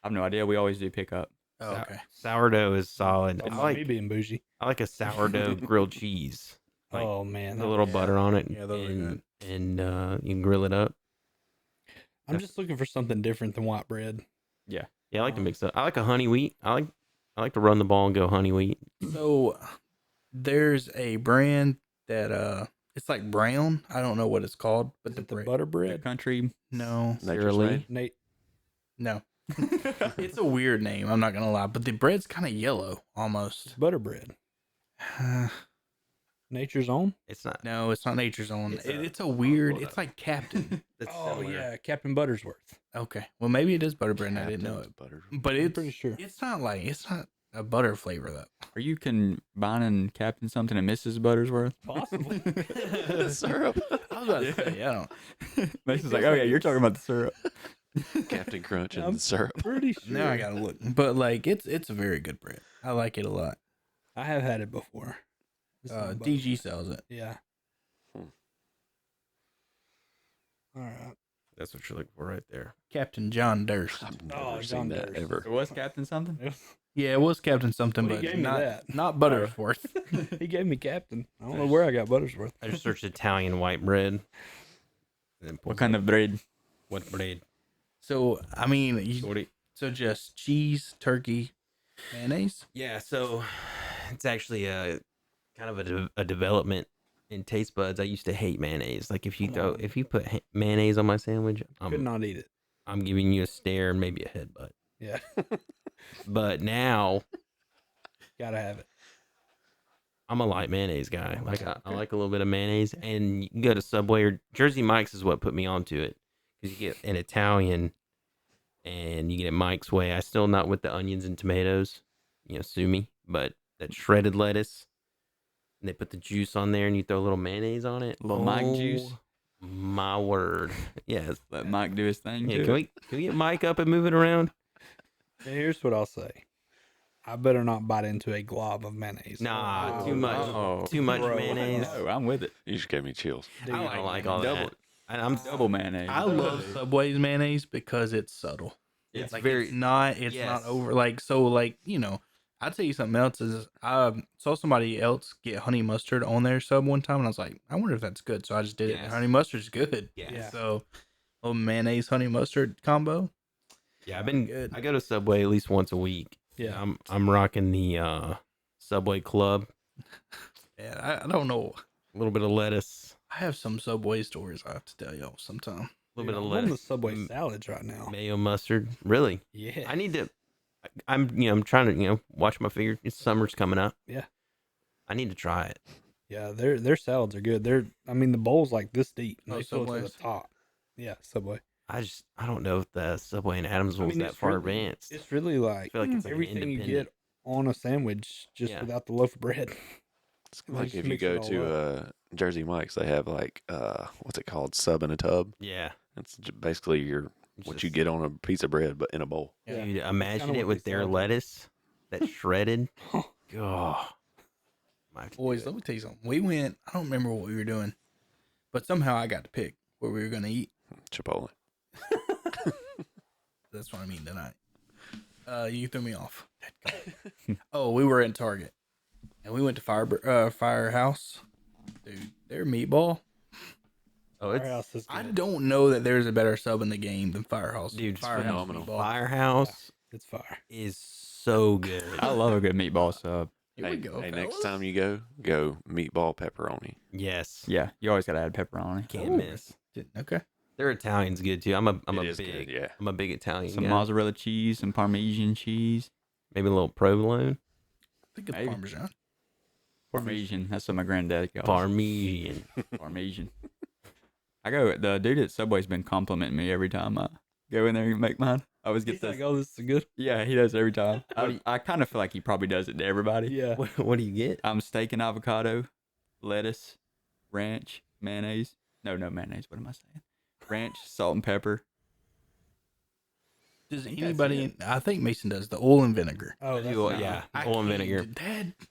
I have no idea. We always do pick up. Oh, okay. Sourdough is solid. It's I me being bougie. like a sourdough grilled cheese. Like, Oh man, a little butter on it. Yeah, those are good. And you can grill it up. I'm just looking for something different than white bread. Yeah, I like to mix up. I like a honey wheat. I like to run the ball and go honey wheat. So there's a brand that it's like brown. I don't know what it's called, but Is the it the bread. butter The bread? country. No, Nature's Sara Lee. Made? Nate, no. It's a weird name. I'm not gonna lie, but the bread's kind of yellow almost. butter bread. Nature's Own. It's not. No, it's not Nature's Own. It's It's a- a weird. hold It's up. like Captain. That's Oh similar. yeah, Captain Buttersworth. Okay, well maybe it is butter bread. And I didn't know it, Butter. but I'm it's pretty sure. It's not a butter flavor though. Are you combining Captain something and Mrs. Buttersworth? Possibly. The syrup. I was about to say, I don't. Mason's like, oh yeah, you're talking about the syrup. Captain Crunch and I'm the syrup. Pretty sure. Now I gotta look, but like it's a very good bread. I like it a lot. I have had it before. It's not butter. DG sells it. Yeah. All right. That's what you're looking for right there. Captain John Durst. I've Oh, never John seen that Durst. ever. It was Captain something? Yeah, it was Captain something, Well, he but gave me that. not Buttersworth. He gave me Captain. I don't know where I got Buttersworth. I just searched Italian white bread. And then What kind of bread? what bread? So I mean, Sorry. so just cheese, turkey, mayonnaise. Yeah, so it's actually a kind of a development in taste buds. I used to hate mayonnaise. Like if you put mayonnaise on my sandwich, Could not eat it. I'm giving you a stare and maybe a headbutt. Yeah. But now Gotta have it. I'm a light mayonnaise guy. Like I like a little bit of mayonnaise, and you can go to Subway or Jersey Mike's is what put me onto it because you get an Italian, and you get it Mike's way. I still not with the onions and tomatoes, sue me, but that shredded lettuce, and they put the juice on there, and you throw a little mayonnaise on it. Little Mike juice? My word, yes. Let Mike do his thing. Yeah, too. can we get Mike up and move it around? And here's what I'll say. I better not bite into a glob of mayonnaise. Nah, Oh, too much. Oh, Too much bro. mayonnaise. No, I'm with it. You just gave me chills. dude, I don't like all double. that. I'm Double mayonnaise. I love Subway's mayonnaise because it's subtle. It's Like very it's not yes. over like so like I'll tell you something else is I saw somebody else get honey mustard on their sub one time and I was like, I wonder if that's good. So I just did it. Yes. Honey mustard's good. Yeah. So little mayonnaise honey mustard combo. Yeah, I've been Good. I go to Subway at least once a week. Yeah. I'm rocking the Subway Club. Yeah, I don't know. A little bit of lettuce, I have some Subway stories I have to tell y'all sometime. a little Dude, bit of I'm on the lettuce, Subway salads right now. mayo, mustard. Really? Yeah. I need to. I'm trying to watch my figure. It's summer's coming up. Yeah. I need to try it. Yeah, their salads are good. The bowl's like this deep. And Oh, they fill it to the Subway's? top. Yeah, Subway. I don't know if the Subway in Adamsville is that it's far really- advanced. It's really like, feel like it's like an everything you independent. get on a sandwich just Yeah. without the loaf of bread. It's They like just if you mix it go all to Jersey Mike's, they have like what's it called, sub in a tub. Yeah. It's basically It's what just- you get on a piece of bread, but in a bowl. Yeah. Dude, imagine kinda it what with they their sell. lettuce, that shredded. Oh, Boys, let me tell you something. We went, I don't remember what we were doing, but somehow I got to pick where we were going to eat. Chipotle. That's what I mean tonight. You threw me off. Oh, we were in Target, and we went to Firehouse. Dude, their meatball. oh, it's Firehouse is good. I don't know that there's a better sub in the game than Firehouse. Dude, it's Firehouse phenomenal. meatball. Firehouse It's fire. is so good. I love a good meatball sub. Here we go. Hey, next fellas. time you go meatball pepperoni. Yes, Yeah, you always gotta add pepperoni. can't miss. Okay. Their Italian's good too. I'm a It is big good, yeah. I'm a big Italian Some guy. mozzarella cheese, some Parmesan cheese. Maybe a little provolone. I think it's Maybe. Parmesan. Parmesan. That's what my granddad calls Parmesan. it. Parmesan. The dude at Subway's been complimenting me every time I go in there and make mine. I always get He's this. like, oh, this is good. Yeah, he does every time. What do you- I kind of feel like he probably does it to everybody. Yeah. What do you get? I'm steak and avocado, lettuce, ranch, mayonnaise. No mayonnaise. What am I saying? Ranch, salt and pepper. Does that's anybody? I think Mason does the oil and vinegar. Oh, that's Oil- not- yeah, I oil and can't vinegar. do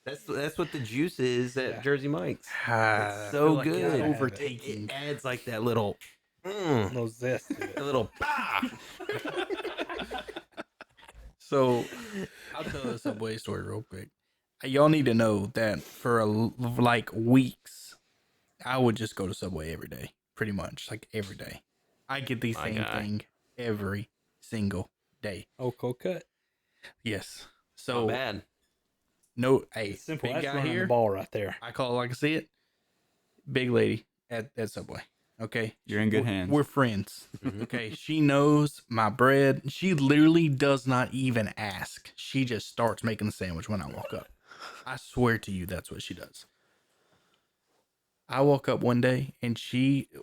that. That's what the juice is at Yeah. Jersey Mike's. I so feel like it's good. Gotta have it. overtaking. It adds like that little, No zest to it. a little. So I'll tell the Subway story real quick. Y'all need to know that for like weeks, I would just go to Subway every day, pretty much like every day. I get the My same guy. thing every single day. Oh, cold cut. Yes. So So bad. no, hey, It's simple. big That's guy running here. the ball right there. I call it like I see it. Big lady at Subway. Okay, You're in good We're- hands. We're friends. Mhm. Okay, she knows my bread. She literally does not even ask. She just starts making the sandwich when I walk up. I swear to you, that's what she does. I woke up one day and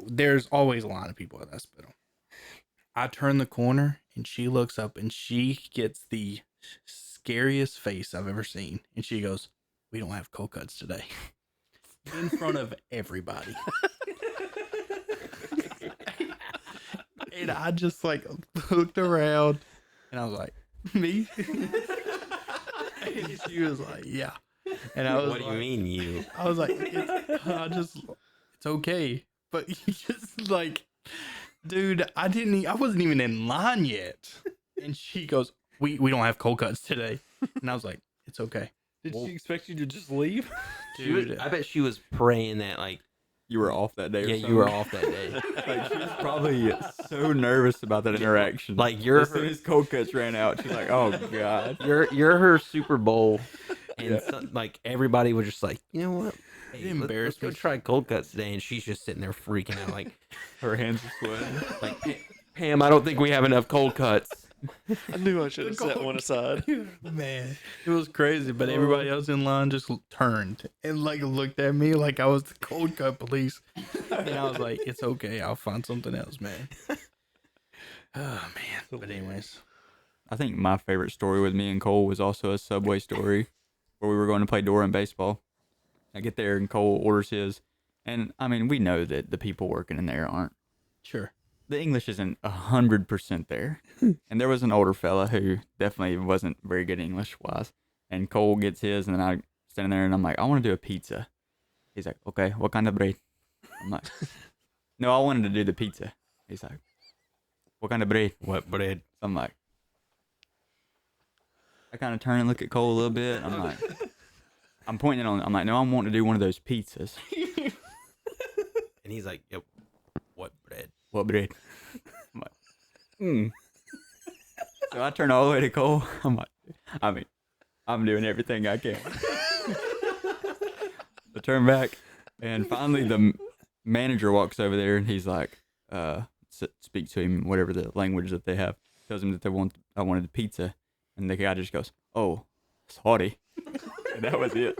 there's always a line of people at that hospital. I turn the corner and she looks up and she gets the scariest face I've ever seen. And she goes, "We don't have cold cuts today." In front of everybody. And I just like looked around and I was like, "Me?" And she was like, "Yeah." And I was What do you like- mean you? I was like, it's okay. But you just like, dude, I wasn't even in line yet. And she goes, we don't have cold cuts today. And I was like, it's okay. Did she expect you to just leave? Dude, I bet she was praying that like You were off that day. yeah, or you were something. off that day. Like she was probably so nervous about that interaction. Like you're as soon as cold cuts ran out, she's like, "Oh God." you're her Super Bowl, and Yeah. like everybody was just like, you know what? Hey, let's embarrassed go me. try cold cuts today, and she's just sitting there freaking out, like, Her hands are sweating. like Pam, I don't think we have enough cold cuts. I knew I should have set one aside. man, it was crazy. But everybody else in line just turned and like looked at me like I was the cold cut police. And I was like, it's okay. I'll find something else, man. Oh, man. But anyways. I think my favorite story with me and Cole was also a Subway story where we were going to play Dora in baseball. I get there and Cole orders his. And I mean, we know that the people working in there aren't. Sure. The English isn't 100% there. And there was an older fella who definitely wasn't very good English wise. And Cole gets his, and then I stand there and I'm like, I want to do a pizza. He's like, okay, what kind of bread? I'm like, no, I wanted to do the pizza. He's like, what kind of bread? What bread? So I'm like, I kind of turn and look at Cole a little bit. I'm like, I'm pointing on. I'm like, no, I'm wanting to do one of those pizzas. And he's like, yep. What bread? What bread? I'm like, So I turn all the way to Cole. I'm like, I mean, I'm doing everything I can. I turn back, and finally the manager walks over there, and he's like, speak to him, whatever the language that they have. Tells him that I wanted the pizza, and the guy just goes, "Oh, sorry," and that was it.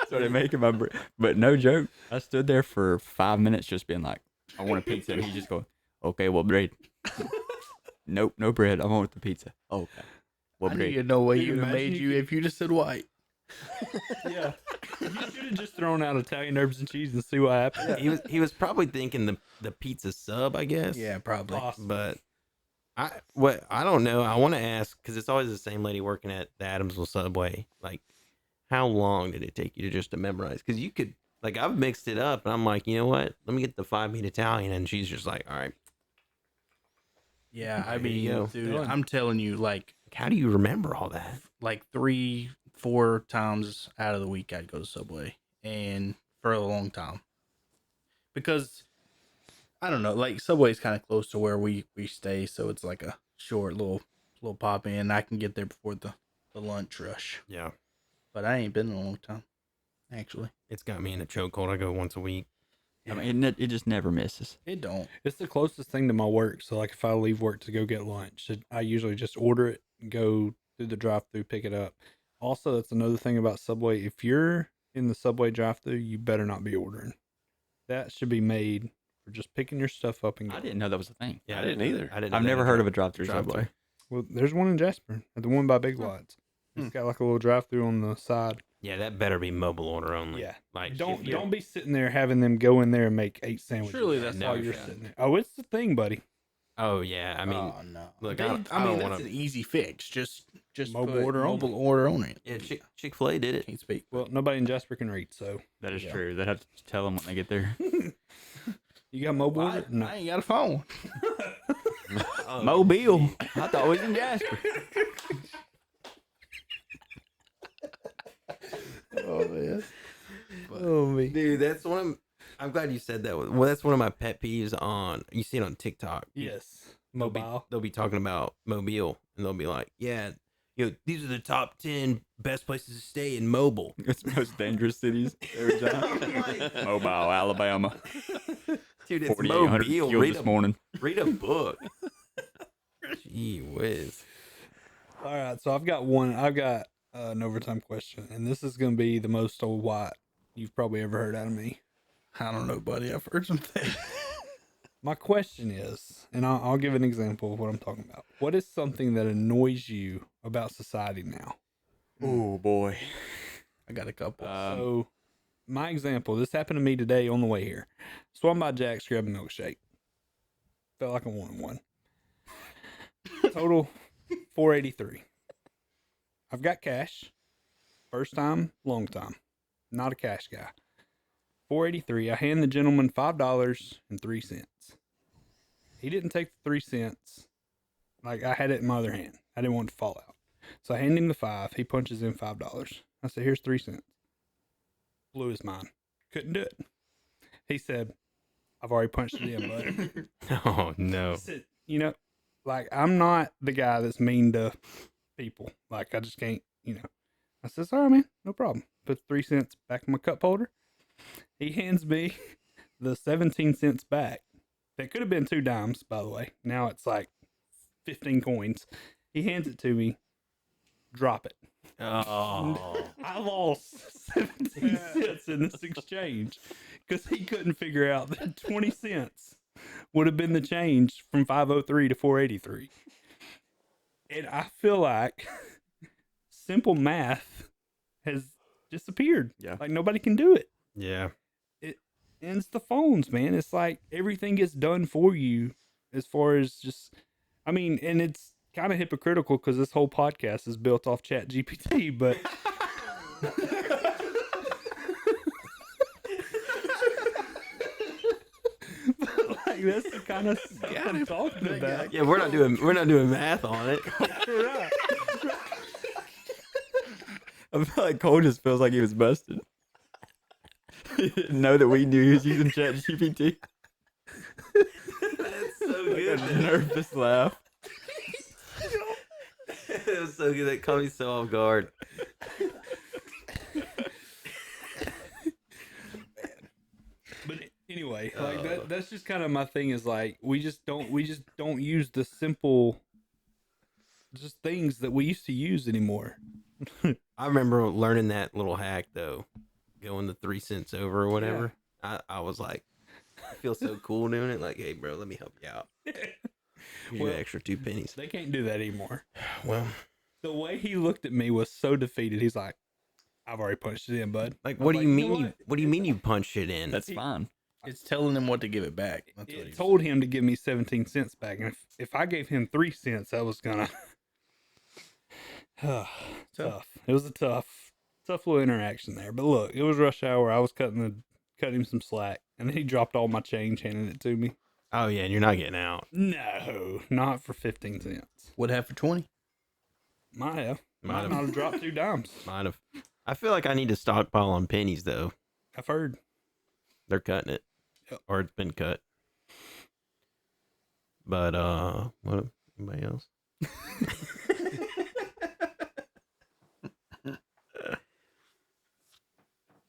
So they make him but no joke. I stood there for 5 minutes just being like, I want a pizza, and he just go, okay, what bread? Nope, no bread. I want the pizza. Oh, okay. What I bread? didn't know what Can you you would have imagine made you you if you just said white. Yeah. You should have just thrown out Italian herbs and cheese and see what happened. He was probably thinking the pizza sub, I guess. Yeah, probably. Awesome. But I don't know. I want to ask because it's always the same lady working at the Adamsville Subway. Like, how long did it take you to memorize? Because you could, like, I've mixed it up, and I'm like, you know what? Let me get the 5-meat Italian, and she's just like, all right. Yeah, I There you mean, go. dude, Done. I'm telling you, like How do you remember all that? 3-4 times out of the week I'd go to Subway, and for a long time. Because I don't know, like Subway's kind of close to where we stay, so it's like a short little pop in. I can get there before the lunch rush. Yeah, But I ain't been in a long time, actually. it's got me in a chokehold. I go once a week. I mean, it just never misses. It don't. It's the closest thing to my work. So, like, if I leave work to go get lunch, I usually just order it, go through the drive-thru, pick it up. Also, that's another thing about Subway. If you're in the Subway drive-thru, you better not be ordering. That should be made for just picking your stuff up and I going. didn't know that was a thing. Yeah, I didn't either. I didn't. I've never heard of a drive-through Subway. Well, there's one in Jasper, at the one by Big Lots. It's got like a little drive-through on the side. Yeah, that better be mobile order only. Yeah. Like Don't if you- don't be sitting there having them go in there and make 8 sandwiches. Surely that's while no you're shot. sitting there. Oh, it's the thing, buddy. Oh yeah, I mean, oh no. look, They- I I, don't mean, wanna- that's an easy fix. Just Mobile put order mobile order on it. yeah, Chick-fil-A did it. Can't speak. Well, nobody in Jasper can read, so That is Yeah. true. They have to tell them when they get there. you got mobile I, order? No. I ain't got a phone. Mobile. I thought it was in Jasper. Oh man. Oh me. Dude, that's one of. I'm glad you said that. Well, that's one of my pet peeves on. You see it on TikTok. Yes. They'll Mobile. be talking about Mobile, and they'll be like, "Yeah, these are the top 10 best places to stay in Mobile." It's the most dangerous cities every time. Mobile, Alabama. Dude, it's 4,800 Mobile. killed this morning. Read a book. Gee whiz. All right, so I've got one. I've got an overtime question, and this is going to be the most old white you've probably ever heard out of me. I don't know, buddy. I've heard some things. My question is, and I'll give an example of what I'm talking about. What is something that annoys you about society now? Oh boy. I got a couple. So, my example, this happened to me today on the way here. Swung by Jack's, grabbed a milkshake. Felt like I wanted one. Total $4.83. I've got cash. First time, long time. Not a cash guy. $4.83. I hand the gentleman $5.03. He didn't take the 3 cents. Like, I had it in my other hand. I didn't want it to fall out. So I hand him the 5. He punches in $5. I said, here's 3 cents. Blew his mind. Couldn't do it. He said, I've already punched it in, bud. Oh no. I said, you know, like, I'm not the guy that's mean to people. Like, I just can't, you know. I said, sorry, man, no problem. Put 3 cents back in my cup holder. He hands me the 17 cents back. That could have been 2 dimes, by the way. Now it's like 15 coins. He hands it to me. Drop it. Oh. I lost 17 cents in this exchange because he couldn't figure out that 20 cents would have been the change from 503 to 483. And I feel like simple math has disappeared. Yeah. Like, nobody can do it. Yeah. And it's the phones, man. It's like everything gets done for you as far as just, I mean, and it's kind of hypocritical because this whole podcast is built off Chat GPT, but like, that's the kind of stuff I'm talking about. Yeah, we're not doing math on it. Right. I feel like Cole just feels like he was busted. He didn't know that we knew he was using ChatGPT. That's so good. A nervous laugh. It was so good. That caught me so off guard. But anyway, like that's just kind of my thing is like we just don't use the simple just things that we used to use anymore. I remember learning that little hack though, going the 3 cents over or whatever. I was like, I feel so cool doing it. Like, hey, bro, let me help you out. Here's Well, an extra 2 pennies. They can't do that anymore. Well, The way he looked at me was so defeated. He's like, "I've already punched it in, bud." like, I'm what do you like, mean? know You what do you mean you punched it in? That's fine. It's telling him what to give it back. That's what It he's told him to give me 17 cents back, and if I gave him 3 cents, that was gonna tough. It was a tough little interaction there. But look, it was rush hour. I was cutting him some slack, and then he dropped all my change, handing it to me. Oh yeah, and you're not getting out. No, not for 15 cents. Would have for 20. Might have. Might Might have. not have dropped 2 dimes. Might have. I feel like I need to stockpile on pennies though. I've heard. They're cutting it, Yep. or it's been cut. But what? Anybody else?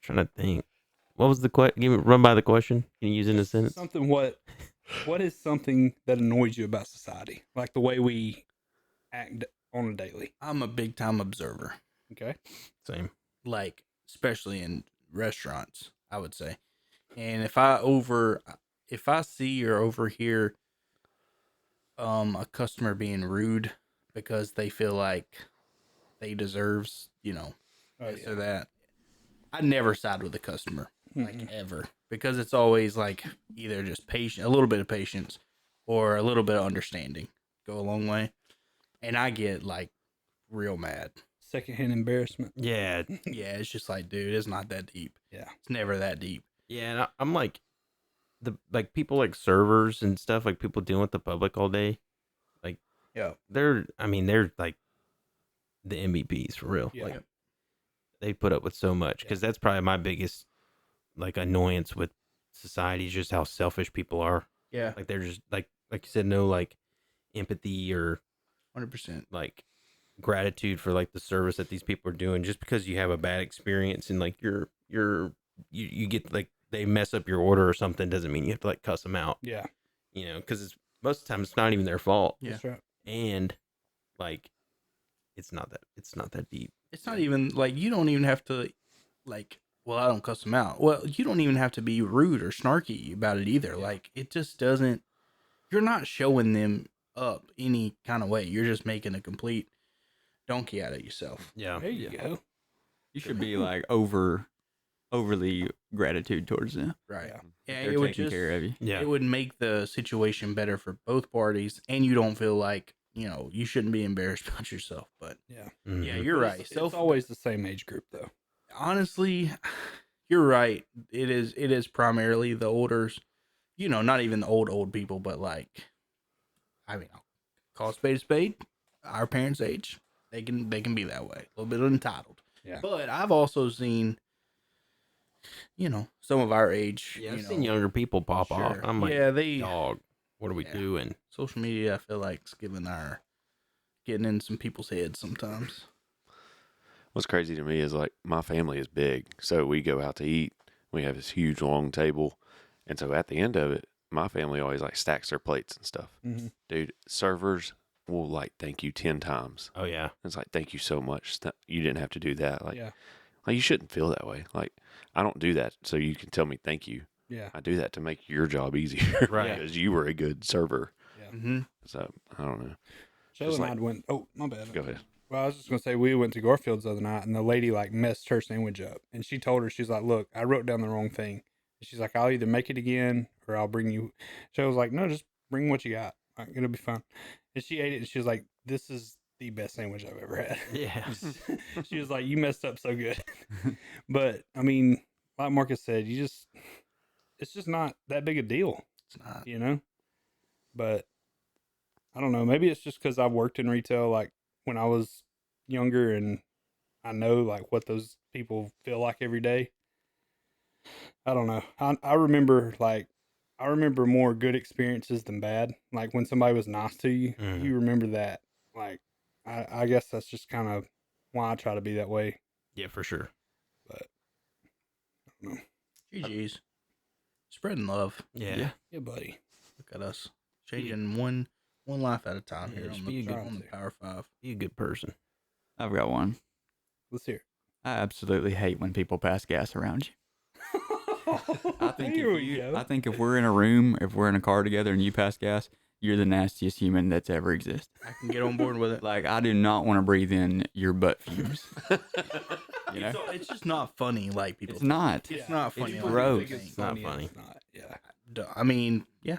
Trying to think. What was the question? Run by the question. Can you use it in a sentence? Something what is something that annoys you about society? Like the way we act on a daily. I'm a big time observer, Okay. Same. like especially in restaurants, I would say. And if I see or overhear a customer being rude because they feel like they deserves, this or that, I never side with the customer, like ever, because it's always like either just a little bit of patience or a little bit of understanding go a long way. And I get like real mad. Secondhand embarrassment. Yeah, Yeah, it's just like, dude, it's not that deep. Yeah. It's never that deep. yeah. And I'm like, people like servers and stuff, like people dealing with the public all day. Like, Yeah. they're like the MVPs for real. Yeah. Like, they put up with so much because that's probably my biggest like annoyance with society is just how selfish people are. Yeah. Like they're just like you said, no like empathy or 100%. like gratitude for like the service that these people are doing. Just because you have a bad experience and like you get like they mess up your order or something doesn't mean you have to like cuss them out. Yeah. Because it's most of the time it's not even their fault. Yeah. That's right. And like it's not that deep. It's not even like you don't even have to like, well, I don't cuss them out. Well, you don't even have to be rude or snarky about it either. Yeah. Like, it just doesn't, you're not showing them up any kind of way. You're just making a complete donkey out of yourself. Yeah. There you go. You should be like overly gratitude towards them. Right. Yeah. Yeah. They're It would taking just, care of you. Yeah. it would make the situation better for both parties. And you don't feel like, you shouldn't be embarrassed about yourself. But Yeah. Mhm. yeah, you're right. It's always the same age group though. Honestly, you're right. It is primarily the olders, not even the old people, but like I mean, I'll call a spade. Our parents' age, they can be that way, a little bit entitled. Yeah. But I've also seen, some of our age. Yeah, I've seen younger people pop off. Sure. I'm like, Yeah, they dog, what are we Yeah. doing? social media. I feel like it's getting in some people's heads sometimes. What's crazy to me is like my family is big, so we go out to eat. We have this huge long table, and so at the end of it, my family always like stacks their plates and stuff. Mm-hmm. Dude, servers will like thank you 10 times. Oh yeah, It's like thank you so much. You didn't have to do that. Like, Yeah. like you shouldn't feel that way. Like I don't do that so you can tell me thank you. Yeah. I do that to make your job easier, Right. Because you were a good server. Mm-hmm. So I don't know. Joe Just and like- I went. Oh, my bad. Go ahead. Well, I was just gonna say we went to Garfield's the other night, and the lady like messed her sandwich up, and she told her, she's like, "Look, I wrote down the wrong thing." And she's like, "I'll either make it again or I'll bring you." Joe was like, "No, just bring what you got. Like, it'll be fine." And she ate it, and she was like, "This is the best sandwich I've ever had." yeah. She was like, "You messed up so good." But I mean, like Marcus said, it's just not that big a deal, It's not. But I don't know. Maybe it's just because I've worked in retail like when I was younger, and I know like what those people feel like every day. I don't know. I remember more good experiences than bad. Like when somebody was nice to you, Mhm. you remember that. Like I guess that's just kind of why I try to be that way. Yeah, for sure. But I don't know. GG's. Spreading love. Yeah. Yeah, buddy. Look at us changing one life at a time Yeah, here just on be a the, good- on the Power 5. Be a good person. I've got one. Let's hear. I absolutely hate when people pass gas around you. I think Here if we go. I think if we're in a room, if we're in a car together and you pass gas, you're the nastiest human that's ever existed. I can get on board with it. Like I do not want to breathe in your butt fumes. You know? It's just not funny like people It's think. not. It's not funny. It's like gross. people think. It's not funny. It's not. Yeah. I mean, yeah.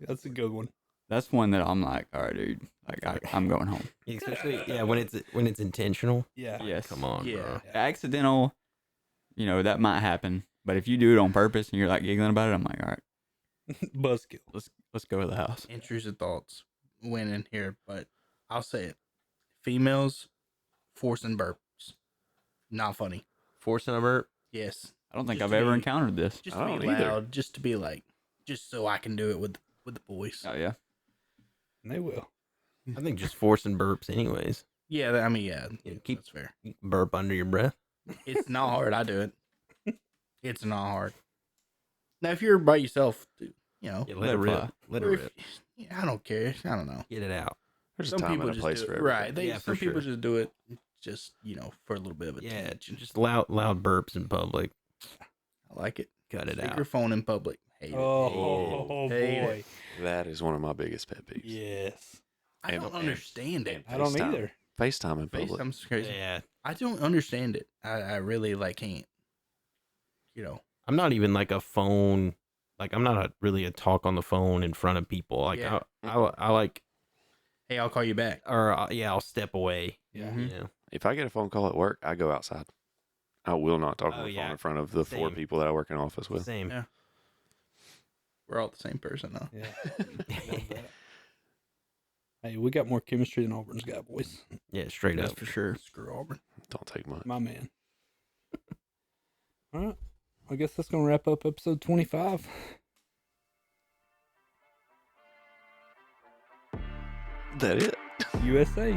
That's a good one. That's one that I'm like, all right, dude. Like I'm going home. Especially when it's intentional. Yeah. Yes. Come on, Yeah. bro. Accidental, that might happen. But if you do it on purpose and you're like giggling about it, I'm like, all right, Buzzkill. let's go to the house. Intrusive thoughts went in here, but I'll say it. Females forcing burps. Not funny. Forcing a burp. Yes. I don't think Just I've to ever be- encountered this. Just I to don't be either. loud, just to be like, just so I can do it with the boys. Oh yeah. And they will. I think just forcing burps, anyways. Yeah, yeah. Yeah, keep- That's fair. You can burp under your breath. It's not hard. I do it. It's not hard. Now, if you're by yourself, Yeah, let Let it it rip. fly. Let it or if- rip. yeah, I don't care. I don't know. Get it out. There's a Some time people and a just place do for it. everything. Right. They, Yeah, for some people sure. just do it just, for a little bit of Yeah, attention. just loud burps in public. I like it. Cut it Take out. your phone in public. Hate it. Oh, Hate boy. That is one of my biggest pet peeves. Yes. I don't and- understand it. I don't FaceTime. either. FaceTime in public. FaceTime's crazy. Yeah. I don't understand it. I really can't. I'm not even like a phone. Like I'm not really a talk on the phone in front of people. Like Yeah. I like, Hey, I'll call you back. or I'll step away. Yeah. Mhm. You know? If I get a phone call at work, I go outside. I will not talk on Oh, the yeah. phone in front of the four Same. people that I work in office with. Same. Yeah. We're all the same person now. Yeah. Love that. Hey, we got more chemistry than Auburn's got, boys. Yeah, straight That's up. for sure. Screw Auburn. Don't take much. My man. All right. I guess that's going to wrap up episode 25. That it. USA.